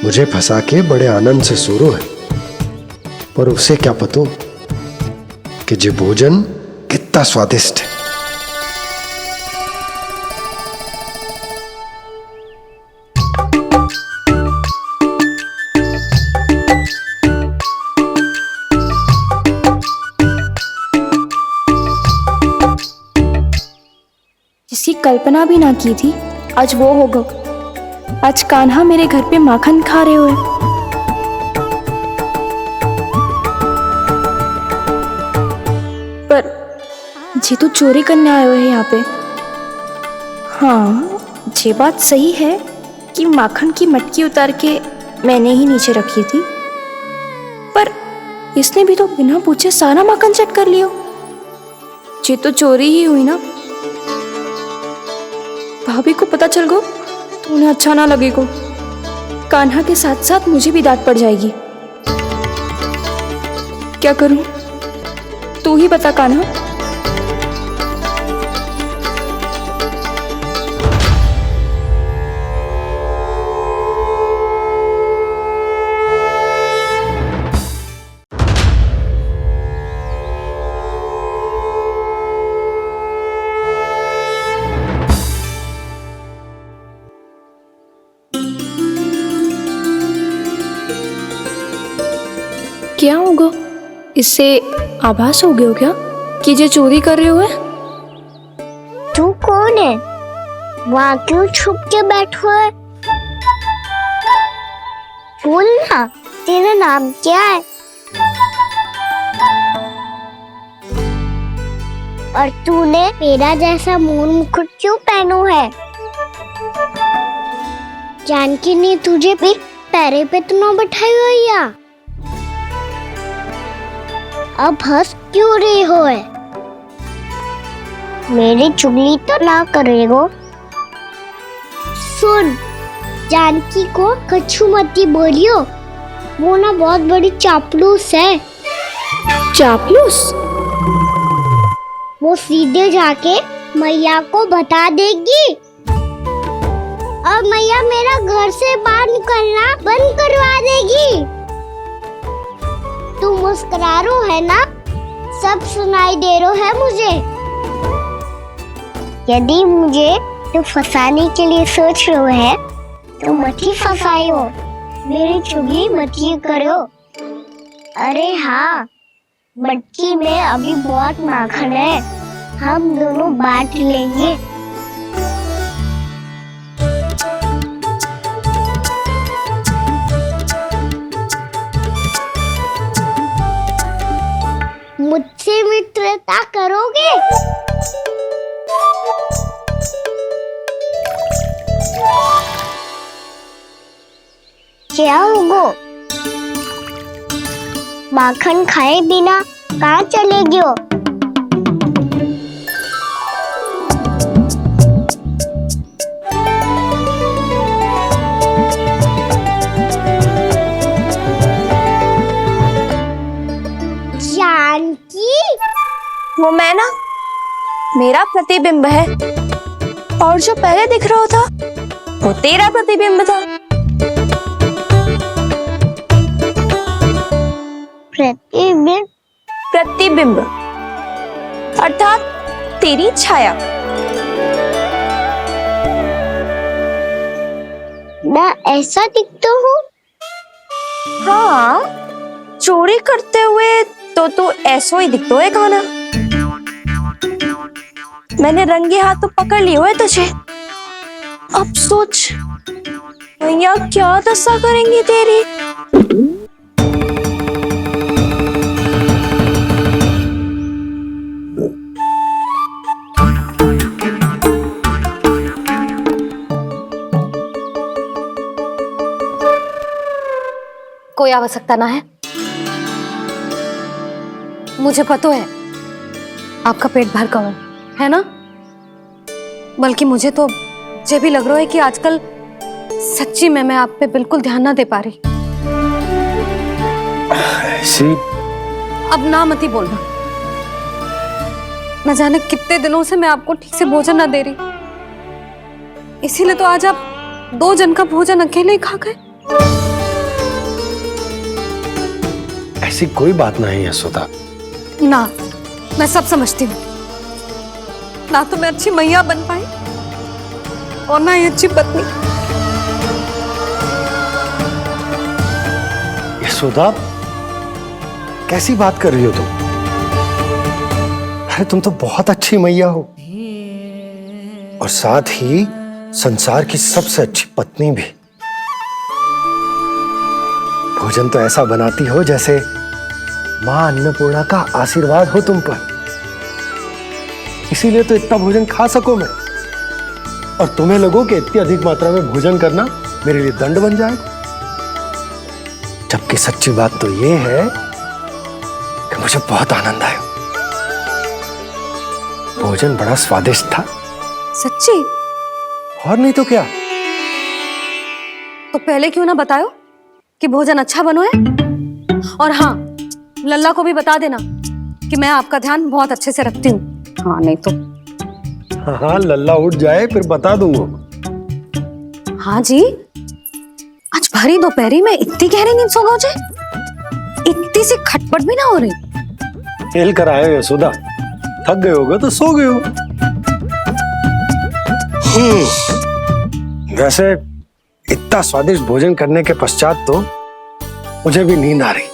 Speaker 4: मुझे फंसा के बड़े आनंद से सोरो है, पर उसे क्या पता कि जे भोजन कितना स्वादिष्ट है।
Speaker 2: जिसकी कल्पना भी ना की थी आज वो होगा। आज कान्हा मेरे घर पे माखन खा रहे हुए। पर जी तो चोरी करने आए हुए हैं यहाँ पे। हाँ ये बात सही है कि माखन की मटकी उतार के मैंने ही नीचे रखी थी, पर इसने भी तो बिना पूछे सारा माखन चट कर लिया। ये तो चोरी ही हुई ना। भाभी को पता चल गो तो उन्हें अच्छा ना लगेगा। कान्हा के साथ साथ मुझे भी डांट पड़ जाएगी। क्या करूं तू ही बता कान्हा। क्या होगा? इससे आभास हो गया क्या कि ये चोरी कर रहे हुए?
Speaker 3: तू कौन है? वहाँ क्यों छुप के बैठो है? बोल ना, तेरा नाम क्या है? और तूने मेरा जैसा मोर मुकुट क्यों पहनो है? जानकी ने तुझे भी पैरे पे तो ना बैठाई हुई है। अब हंस क्यों रही हो है? मेरी चुगली तो ना करेगो। सुन, जानकी को कछु मती बोलियो, वो ना बहुत बड़ी चापलूस है।
Speaker 2: चापलूस?
Speaker 3: वो सीधे जाके मैया को बता देगी और मैया मेरा घर से बाहर निकलना बंद करवा देगी। तू मुस्कुरा रो है ना? सब सुनाई दे रो है मुझे। यदि मुझे तू फंसाने के लिए सोच रहे है तो मत ही फंसायो, मेरी चुगली मत ही करो। अरे हाँ, मटकी में अभी बहुत माखन है, हम दोनों बांट लेंगे। मुझसे मित्रता करोगे? क्या होगा? माखन खाए बिना कहाँ चलेगी हो? जानकी?
Speaker 2: वो मैं ना, मेरा प्रतिबिंब है, और जो पहले दिख रहा था वो तेरा प्रतिबिंब था।
Speaker 3: प्रतिबिंब?
Speaker 2: प्रतिबिंब अर्थात तेरी छाया।
Speaker 3: मैं ऐसा दिखता हूँ?
Speaker 2: हाँ, चोरी करते हुए तो तू ऐसा ही दिखता है कान्हा। मैंने रंगे हाथ तो पकड़ लियो है तुझे। अब सोच भैया क्या दशा करेंगी तेरी।
Speaker 7: कोई आवश्यकता ना है। मुझे पता है आपका पेट भर गया है ना, बल्कि मुझे तो ये भी लग रहा है कि आजकल सच्ची में मैं आप पे बिल्कुल ध्यान ना दे पा रही।
Speaker 4: ऐसी
Speaker 7: अब ना मत ही बोलना। न जाने कितने दिनों से मैं आपको ठीक से भोजन ना दे रही, इसीलिए तो आज आप 2 जन का भोजन अकेले ही खा गए।
Speaker 4: ऐसी कोई बात नहीं यशोदा।
Speaker 7: ना, मैं सब समझती हूँ। ना तो मैं अच्छी मैया बन पाई और ना ही अच्छी पत्नी।
Speaker 4: यशोदा, कैसी बात कर रही हो तुम? अरे तुम तो बहुत अच्छी मैया हो और साथ ही संसार की सबसे अच्छी पत्नी भी। भोजन तो ऐसा बनाती हो जैसे मां अन्नपूर्णा का आशीर्वाद हो तुम पर। इसीलिए तो इतना भोजन खा सको मैं, और तुम्हें लगो कि इतनी अधिक मात्रा में भोजन करना मेरे लिए दंड बन जाए। जबकि सच्ची बात तो ये है कि मुझे बहुत आनंद आया। भोजन बड़ा स्वादिष्ट था।
Speaker 7: सच्ची?
Speaker 4: और नहीं तो क्या।
Speaker 7: तो पहले क्यों ना बताओ कि भोजन अच्छा बनो है। और हाँ, लल्ला को भी बता देना कि मैं आपका ध्यान बहुत अच्छे से रखती हूँ। हाँ नहीं तो।
Speaker 4: हाँ, लल्ला उठ जाए फिर बता दूंगा।
Speaker 7: हाँ जी, आज भरी दोपहरी में इतनी गहरी नींद सो गए? इतनी सी खटपट भी ना हो रही?
Speaker 4: खेल कर आए हो यशोदा, थक गए होगे तो सो गए हो। वैसे इतना स्वादिष्ट भोजन करने के पश्चात तो मुझे भी नींद आ रही।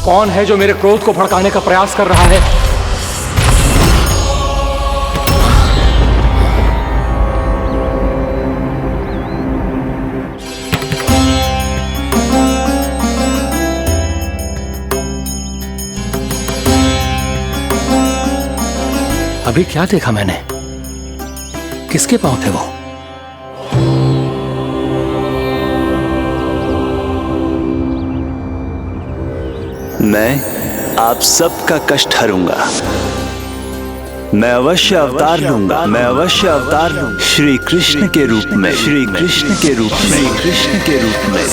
Speaker 12: कौन है जो मेरे क्रोध को भड़काने का प्रयास कर रहा है? अभी क्या देखा मैंने? किसके पांव थे वो?
Speaker 10: मैं आप सबका कष्ट हरूंगा। मैं अवश्य अवतार लूंगा। मैं अवश्य अवतार लूंगा। श्री कृष्ण के रूप में। श्री कृष्ण के रूप में। श्री कृष्ण के रूप में।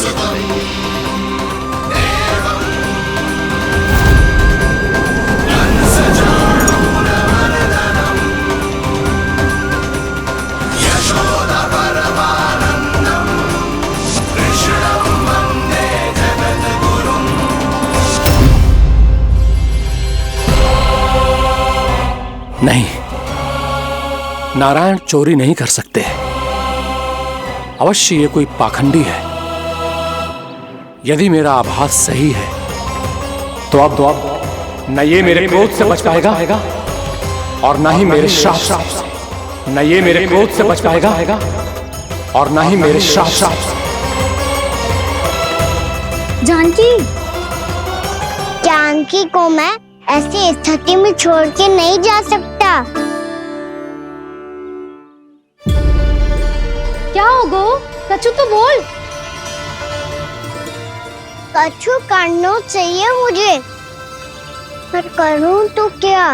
Speaker 12: नहीं, नारायण चोरी नहीं कर सकते। अवश्य ये कोई पाखंडी है। यदि मेरा आभास सही है तो अब न ये मेरे क्रोध से बच पाएगा और न ही मेरे श्राप से। न ये मेरे क्रोध से बच पाएगा और न ही मेरे श्राप से।
Speaker 3: जानकी, जानकी को मैं ऐसी स्थिति में छोड़ के नहीं जा सकता।
Speaker 7: क्या हो गो? कछु तो बोल।
Speaker 3: कछु करना चाहिए मुझे, पर करूं तो क्या?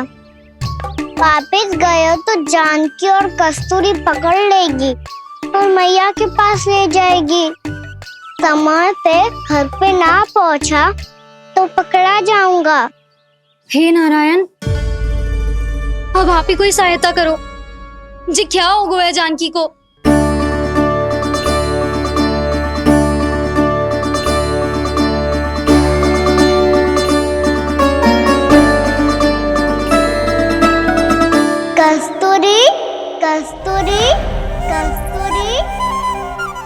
Speaker 3: वापस गया तो जानकी और कस्तूरी पकड़ लेगी और मैया के पास ले जाएगी। समय पे घर पे ना पहुंचा तो पकड़ा जाऊंगा।
Speaker 1: हे नारायण, अब आप ही कोई सहायता करो जी। क्या हो गया जानकी को?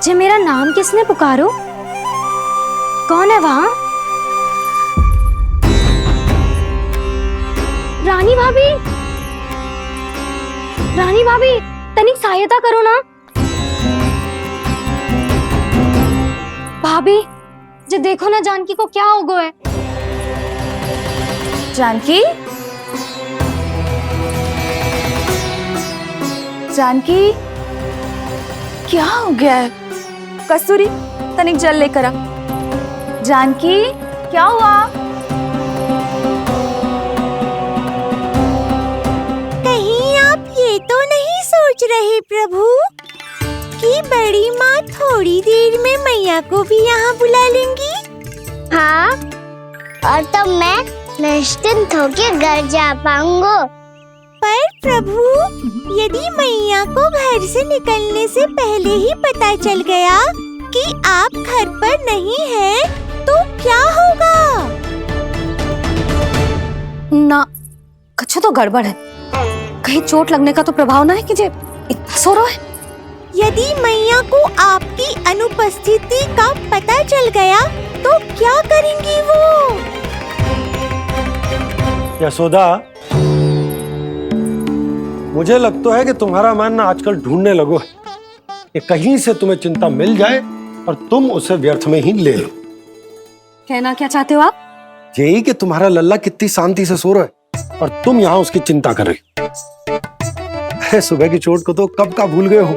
Speaker 1: जे मेरा नाम किसने पुकारो? कौन है वहां? रानी भाभी, रानी भाभी, तनिक सहायता करो ना। भाभी, जे देखो ना जानकी को क्या हो गया है।
Speaker 2: जानकी, जानकी, क्या हो गया है? कस्तूरी, तनिक जल लेकर आ। जानकी, क्या हुआ?
Speaker 3: कहीं आप ये तो नहीं सोच रहे प्रभु कि बड़ी माँ थोड़ी देर में मैया को भी यहाँ बुला लेंगी? हाँ, और तो मैं निश्चिंत होके घर जा पाऊंगा। पर प्रभु, यदि मैया को घर से निकलने से पहले ही पता चल गया कि आप घर पर नहीं हैं, तो क्या होगा?
Speaker 7: ना, कुछ तो गड़बड़ है। कहीं चोट लगने का तो प्रभाव ना है कि जे इतना सो रहा है।
Speaker 3: यदि मैया को आपकी अनुपस्थिति का पता चल गया तो क्या करेंगी वो?
Speaker 4: यशोदा, मुझे लगता है कि तुम्हारा मन ना आजकल ढूंढने लगो है कि कहीं से तुम्हें चिंता मिल जाए और तुम उसे व्यर्थ में ही ले लो।
Speaker 7: कहना क्या चाहते हो आप?
Speaker 4: यही कि तुम्हारा लल्ला कितनी शांति से सो रहा है और तुम यहाँ उसकी चिंता कर रही हो। सुबह की चोट को तो कब का भूल गए हो।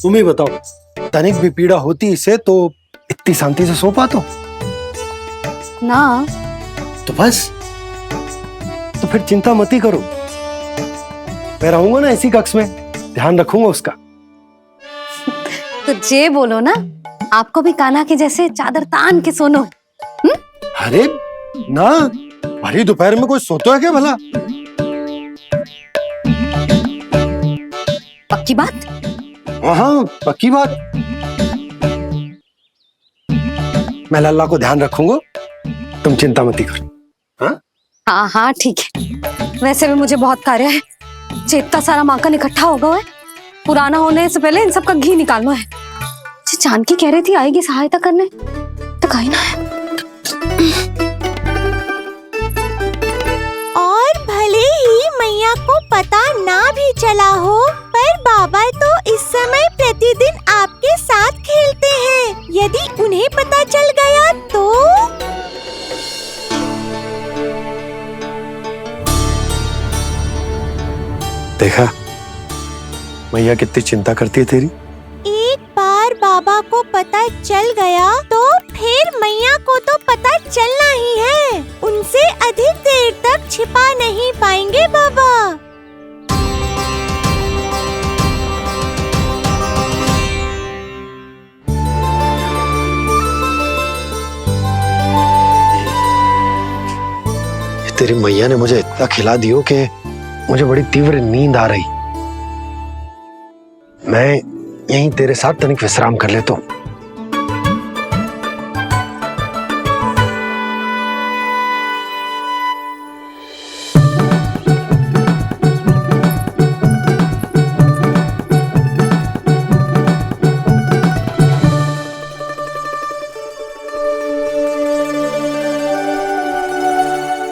Speaker 4: तुम ही बताओ, तनिक भी पीड़ा होती इसे तो इतनी शांति से सो पाते हो?
Speaker 7: ना।
Speaker 4: तो बस, तो फिर चिंता मत ही करो। मैं रहूंगा ना इसी कक्ष में, ध्यान रखूंगा उसका।
Speaker 7: तो जे बोलो ना, आपको भी कान्हा के जैसे चादर तान के सोनो।
Speaker 4: अरे ना, भरी दोपहर में कोई सोता है क्या भला?
Speaker 7: पक्की बात?
Speaker 4: हाँ, पक्की बात। मैं लल्ला को ध्यान रखूंगा, तुम चिंता मत करो। हाँ
Speaker 7: हाँ हाँ, ठीक है। वैसे भी मुझे बहुत कार्य है। इतना सारा माखन इकट्ठा होगा है, पुराना होने से पहले इन सब का घी निकालना है। जानकी कह रही थी आएगी सहायता करने, तो कहीं ना है।
Speaker 3: और भले ही मैया को पता ना भी चला हो, पर बाबा तो इस समय प्रतिदिन आपके साथ खेलते हैं। यदि उन्हें पता चल गया तो?
Speaker 4: देखा मैया कितनी चिंता करती है तेरी।
Speaker 3: एक बार बाबा को पता चल गया तो फिर मैया को तो पता चलना ही है। उनसे अधिक देर तक छिपा नहीं पाएंगे बाबा।
Speaker 4: तेरी मैया ने मुझे इतना खिला दियो कि मुझे बड़ी तीव्र नींद आ रही। मैं यहीं तेरे साथ तनिक विश्राम कर लेता हूँ।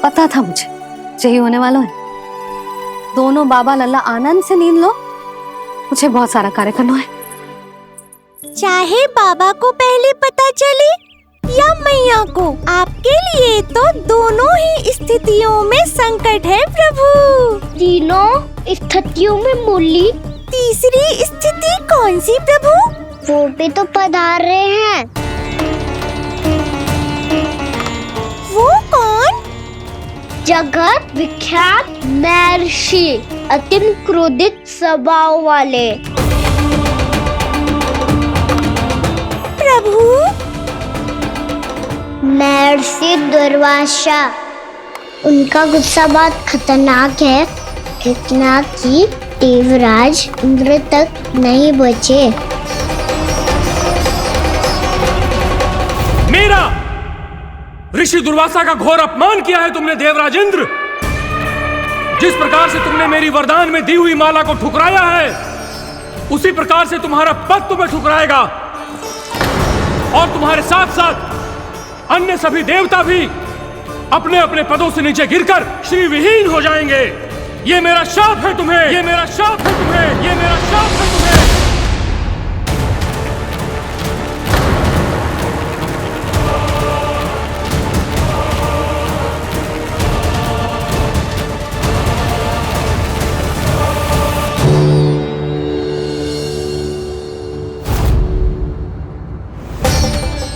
Speaker 7: पता था मुझे यही होने वाला है। दोनों बाबा लल्ला आनंद से नींद लो, मुझे बहुत सारा कार्य करना है।
Speaker 3: चाहे बाबा को पहले पता चले या मैया को, आपके लिए तो दोनों ही स्थितियों में संकट है प्रभु।
Speaker 1: तीनों स्थितियों में मूली।
Speaker 3: तीसरी स्थिति कौन सी प्रभु?
Speaker 1: वो भी तो पधार रहे हैं।
Speaker 3: वो कौन?
Speaker 1: जगत विख्यात महर्षि, अति क्रोधित स्वभाव वाले।
Speaker 3: प्रभु,
Speaker 1: महर्षि दुर्वासा। उनका गुस्सा बहुत खतरनाक है, इतना कि देवराज इंद्र तक नहीं बचे।
Speaker 12: मेरा ऋषि दुर्वासा का घोर अपमान किया है तुमने देवराज इंद्र। जिस प्रकार से तुमने मेरी वरदान में दी हुई माला को ठुकराया है, उसी प्रकार से तुम्हारा पद तुम्हें ठुकराएगा और तुम्हारे साथ साथ अन्य सभी देवता भी अपने अपने पदों से नीचे गिरकर श्री विहीन हो जाएंगे। ये मेरा शाप है तुम्हें, ये मेरा शाप है तुम्हें, ये मेरा शाप है तुम्हें।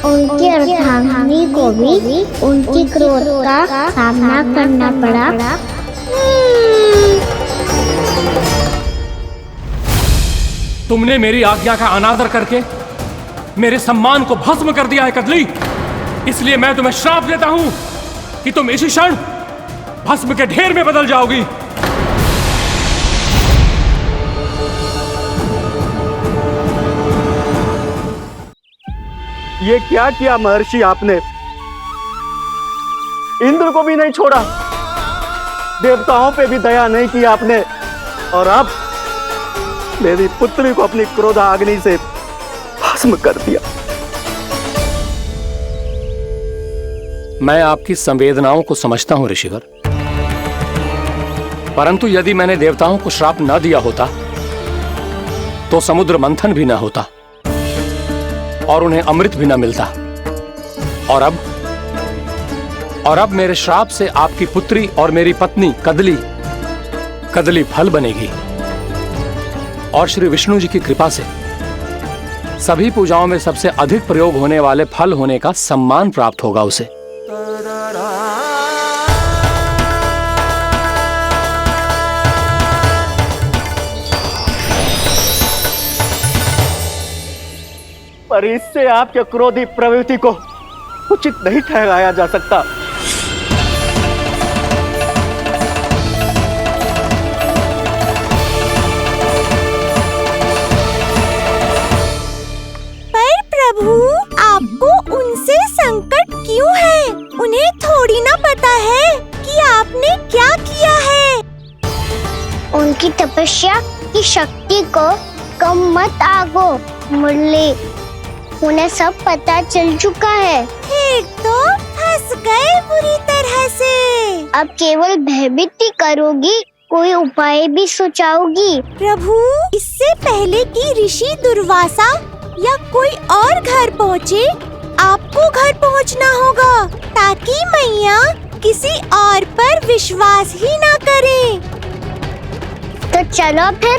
Speaker 3: उनकी अर्धांगिनी को भी उनकी क्रोध का सामना करना पड़ा।
Speaker 12: तुमने मेरी आज्ञा का अनादर करके मेरे सम्मान को भस्म कर दिया है कदली, इसलिए मैं तुम्हें श्राप देता हूं कि तुम इसी क्षण भस्म के ढेर में बदल जाओगी।
Speaker 10: ये क्या किया महर्षि आपने? इंद्र को भी नहीं छोड़ा, देवताओं पे भी दया नहीं की आपने, और अब मेरी पुत्री को अपनी क्रोधाग्नि से भस्म कर दिया।
Speaker 12: मैं आपकी संवेदनाओं को समझता हूं ऋषिवर, परंतु यदि मैंने देवताओं को श्राप न दिया होता तो समुद्र मंथन भी न होता और उन्हें अमृत भी न मिलता। और अब मेरे श्राप से आपकी पुत्री और मेरी पत्नी कदली फल बनेगी, और श्री विष्णु जी की कृपा से सभी पूजाओं में सबसे अधिक प्रयोग होने वाले फल होने का सम्मान प्राप्त होगा उसे।
Speaker 10: पर इससे आपके क्रोधी प्रवृत्ति को उचित नहीं ठहराया जा सकता।
Speaker 8: पर प्रभु, आपको उनसे संकट क्यों है? उन्हें थोड़ी ना पता है कि आपने क्या किया है।
Speaker 3: उनकी तपस्या की शक्ति को कम मत आगो मुरली, उन्हें सब पता चल चुका है।
Speaker 8: फिर तो फंस गए बुरी तरह से।
Speaker 3: अब केवल भयभीत ही करोगी, कोई उपाय भी सोचाओगी?
Speaker 8: प्रभु, इससे पहले कि ऋषि दुर्वासा या कोई और घर पहुँचे, आपको घर पहुँचना होगा, ताकि मैया किसी और पर विश्वास ही ना करे।
Speaker 3: तो चलो फिर।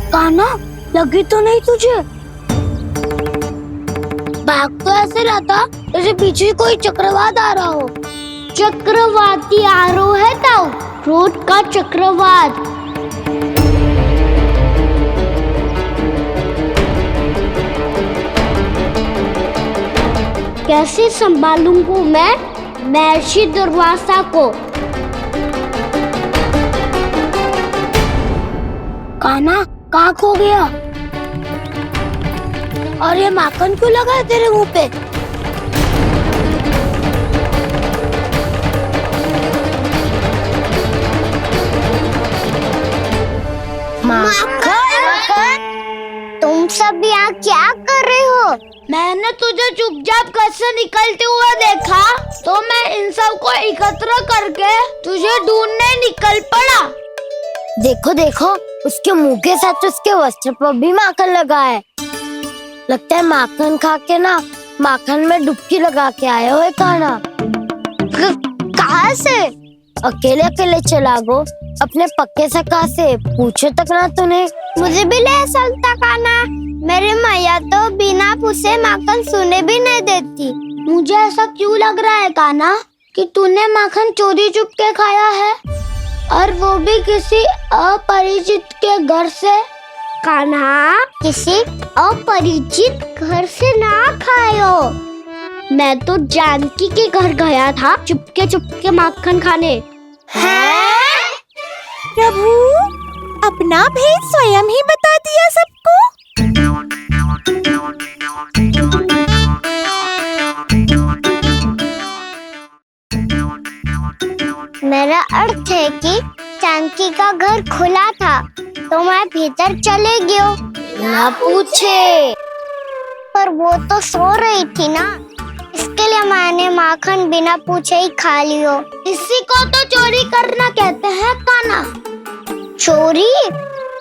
Speaker 1: कान्हा, लगी तो नहीं तुझे? भाग तो ऐसे रहा था जैसे पीछे कोई चक्रवात आ रहा हो।
Speaker 3: चक्रवाती आरोह है ताऊ, क्रोध का चक्रवात। कैसे संभालूंगा मैं महर्षि दुर्वासा को?
Speaker 1: कान्हा, कहाँ खो गया? और ये माखन क्यों लगा है तेरे मुंह पे?
Speaker 3: माखन, तुम सब यहाँ क्या कर रहे हो?
Speaker 1: मैंने तुझे चुपचाप घर से निकलते हुए देखा, तो मैं इन सब को एकत्र करके तुझे ढूंढने निकल पड़ा। देखो देखो, उसके मुंह के साथ उसके वस्त्र पर भी माखन लगा है। लगता है माखन खा के ना माखन में डुबकी लगा के आए हो कान्हा। कहाँ से? अकेले अकेले चला गो, अपने पक्के सखा से पूछो तक ना तूने।
Speaker 3: मुझे भी ले चलता कान्हा, मेरी मैया तो बिना पूछे माखन सुने भी नहीं देती।
Speaker 1: मुझे ऐसा क्यों लग रहा है कान्हा कि तूने माखन चोरी चुप के खाया है, और वो भी किसी अपरिचित के घर से?
Speaker 3: कान्हा, किसी अपरिचित घर से ना खायो। मैं तो जानकी के घर गया था चुपके माखन खाने।
Speaker 1: हैं?
Speaker 8: प्रभु, अपना भेद स्वयं ही बता दिया सबको।
Speaker 3: मेरा अर्थ है कि जानकी का घर खुला था तो मैं भीतर चले गयो। ना पूछे, पर वो तो सो रही थी ना, इसके लिए मैंने माखन बिना पूछे ही खा लियो।
Speaker 1: इसी को तो चोरी करना कहते हैं कान्हा।
Speaker 3: चोरी?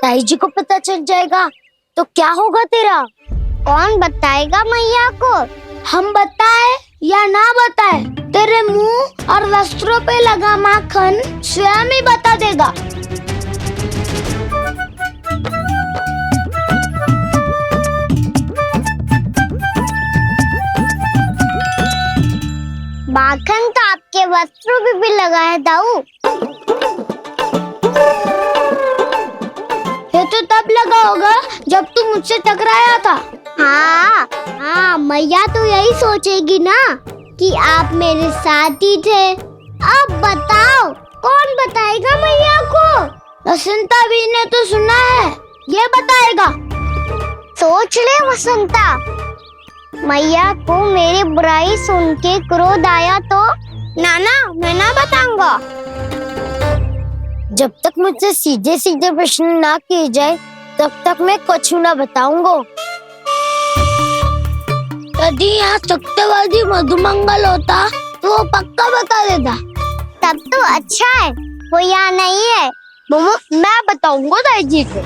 Speaker 1: ताई जी को पता चल जाएगा तो क्या होगा तेरा?
Speaker 3: कौन बताएगा मैया को?
Speaker 1: हम बताए या ना बताए, तेरे मुंह और वस्त्रों पे लगा माखन स्वयं ही बता देगा।
Speaker 3: माखन तो आपके वस्त्रों पे भी लगा है दाऊ।
Speaker 1: ये तो तब लगा होगा जब तू मुझसे टकराया था।
Speaker 3: हाँ, मैया तो यही सोचेगी ना कि आप मेरे साथ ही थे। अब बताओ कौन बताएगा मैया को?
Speaker 1: वसंता भी ने तो सुना है, ये बताएगा।
Speaker 3: सोच ले वसंता, मैया को मेरी बुराई सुन के क्रोध आया तो नाना मैं ना बताऊंगा।
Speaker 1: जब तक मुझसे सीधे सीधे प्रश्न ना किए जाए तब तक मैं कुछ ना बताऊंगा। यदि यहाँ सत्यवादी मधुमंगल होता तो वो पक्का बता देता।
Speaker 3: तब तो अच्छा है वो यहाँ नहीं है।
Speaker 1: मम्मा मैं बताऊंगा ताई जी को,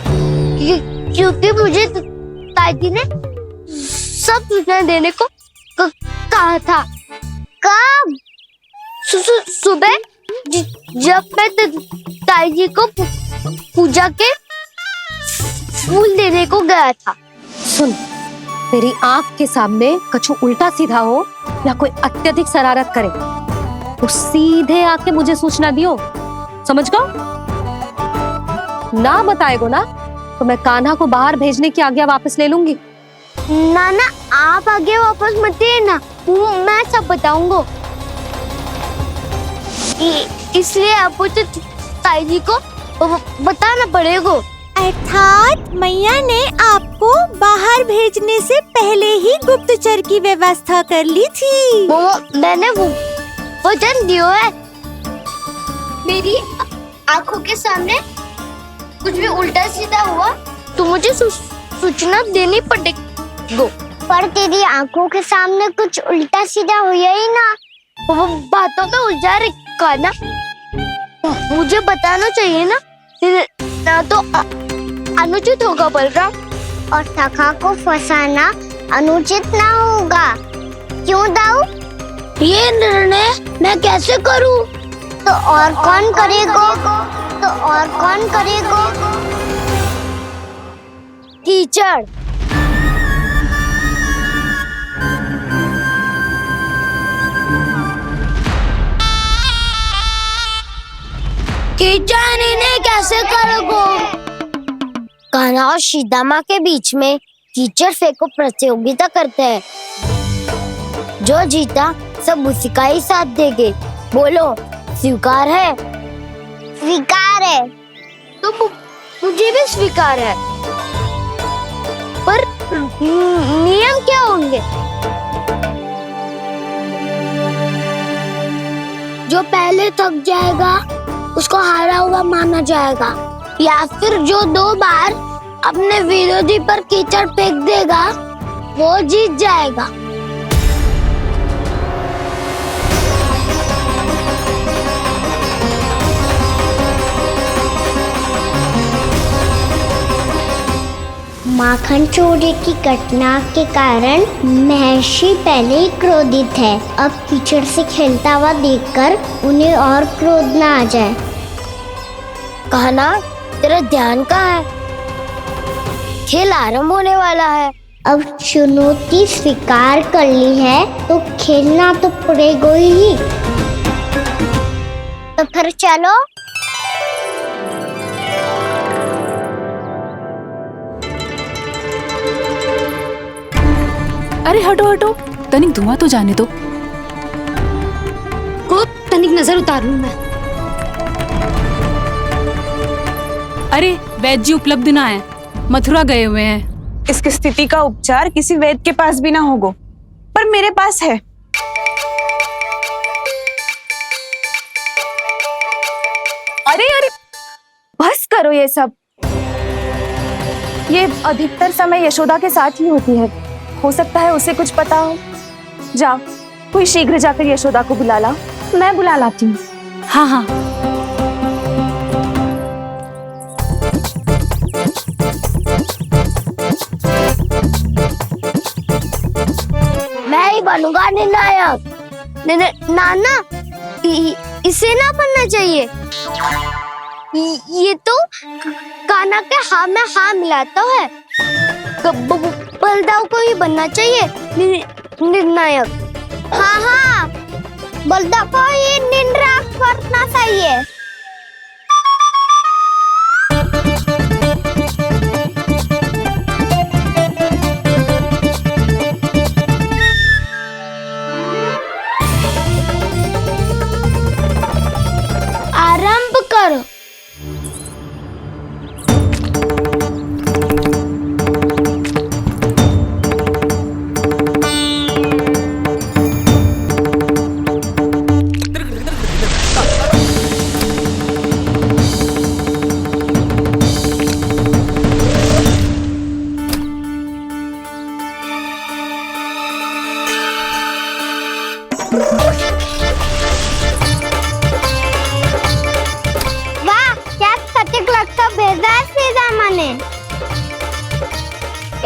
Speaker 1: क्योंकि मुझे ताई जी ने सब सूचना देने को कहा था।
Speaker 3: कब?
Speaker 1: सुबह जब मैं ताई जी को पूजा के फूल देने को गया था।
Speaker 7: सुन, तेरी आंख के सामने कछु उल्टा सीधा हो या कोई अत्यधिक शरारत करे तो सीधे आके मुझे सूचना दियो, समझ गो? ना बताएगो ना तो मैं कान्हा को बाहर भेजने की आज्ञा वापस ले लूंगी।
Speaker 1: नाना आप आगे वापस मत देना, मैं सब बताऊंगा। इसलिए आपको ताई जी को बताना पड़ेगा।
Speaker 8: अर्थात मैया ने आपको बाहर भेजने से पहले ही गुप्तचर की व्यवस्था कर ली थी।
Speaker 1: मैंने वचन दिया है। मेरी आंखों के सामने कुछ भी उल्टा सीधा हुआ तो मुझे सूचना देनी पड़ेगी।
Speaker 3: पर तेरी आंखों के सामने कुछ उल्टा सीधा हुआ ही ना।
Speaker 1: वो बातों पे उलझा रखा ना, मुझे बताना चाहिए ना तो अनुचित होगा बलराम।
Speaker 3: और सखा को फंसाना अनुचित ना होगा, क्यों दाऊ?
Speaker 1: ये निर्णय मैं कैसे करूं?
Speaker 3: तो और कौन करेगा?
Speaker 1: कीचड़। कीचड़ इन्हें कैसे करोगे? कान्हा और सीता के बीच में कीचड़ फेंको प्रतियोगिता करते हैं। जो जीता सब उसी का ही साथ देंगे। बोलो स्वीकार है?
Speaker 3: स्वीकार है।
Speaker 1: तो मुझे भी स्वीकार है, पर नियम क्या होंगे? जो पहले थक जाएगा उसको हारा हुआ माना जाएगा, या फिर जो 2 बार अपने विरोधी पर कीचड़ फेंक देगा वो जीत जाएगा।
Speaker 3: माखन चोरी की घटना के कारण महर्षि पहले ही क्रोधित है। अब कीचड़ से खेलता हुआ देखकर उन्हें और क्रोध न आ जाए।
Speaker 1: कान्हा तेरा ध्यान कहाँ है? खेल आरंभ होने वाला है।
Speaker 3: अब चुनौती स्वीकार कर ली है तो खेलना तो पड़ेगा ही। तो फिर चलो।
Speaker 13: अरे हटो हटो, तनिक धुआं तो जाने दो।
Speaker 7: को तनिक नजर उतार लूं मैं।
Speaker 13: अरे वैद्य जी उपलब्ध ना है, मथुरा गए हुए हैं।
Speaker 14: इसकी स्थिति का उपचार किसी वैद्य के पास भी ना होगा, पर मेरे पास है।
Speaker 2: अरे अरे बस करो ये सब। ये अधिकतर समय यशोदा के साथ ही होती है। हो सकता है उसे कुछ पता हो। जा, कोई शीघ्र जाकर यशोदा को बुला ला। मैं बुला लाती हूँ।
Speaker 13: हाँ हाँ।
Speaker 3: मैं ही बनूंगा निर्णायक। नाना, इसे ना बनना चाहिए। ये तो कान्हा के हाँ में हाँ मिलाता है। बलदाव को ही बनना चाहिए निर्णायक। हाँ हाँ, बलदाव को ही निर्णायक करना चाहिए।
Speaker 1: आरंभ करो।
Speaker 3: वाह, क्या सटीक लगता भेजा है सीधा मैंने।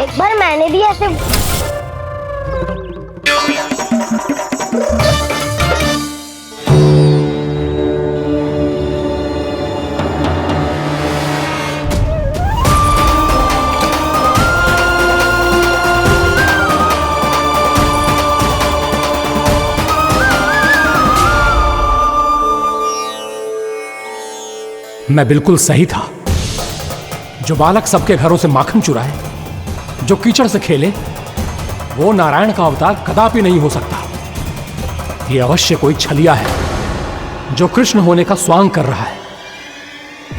Speaker 3: एक बार मैंने भी ऐसे
Speaker 12: मैं बिल्कुल सही था। जो बालक सबके घरों से माखन चुराए, जो कीचड़ से खेले, वो नारायण का अवतार कदापि नहीं हो सकता। ये अवश्य कोई छलिया है जो कृष्ण होने का स्वांग कर रहा है।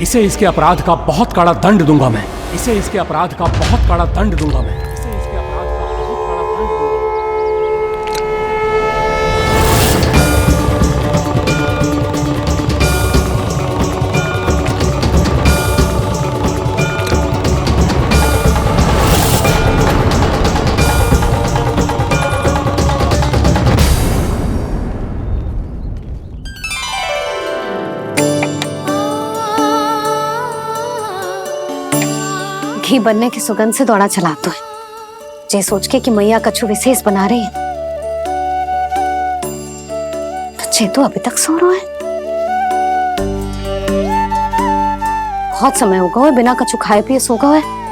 Speaker 12: इसे इसके अपराध का बहुत कड़ा दंड दूंगा मैं। इसे इसके अपराध का बहुत कड़ा दंड दूंगा मैं। इसे इसके अपराध का बहुत कड़ा दंड दूंगा।
Speaker 7: घी बनने की सुगंध से दौड़ा चला तो है, जे सोच के कि मैया कछु विशेष बना रही है। बच्चे तो अभी तक सो रहे हैं। बहुत समय हो गया है बिना कछु खाए पिए सो गए है।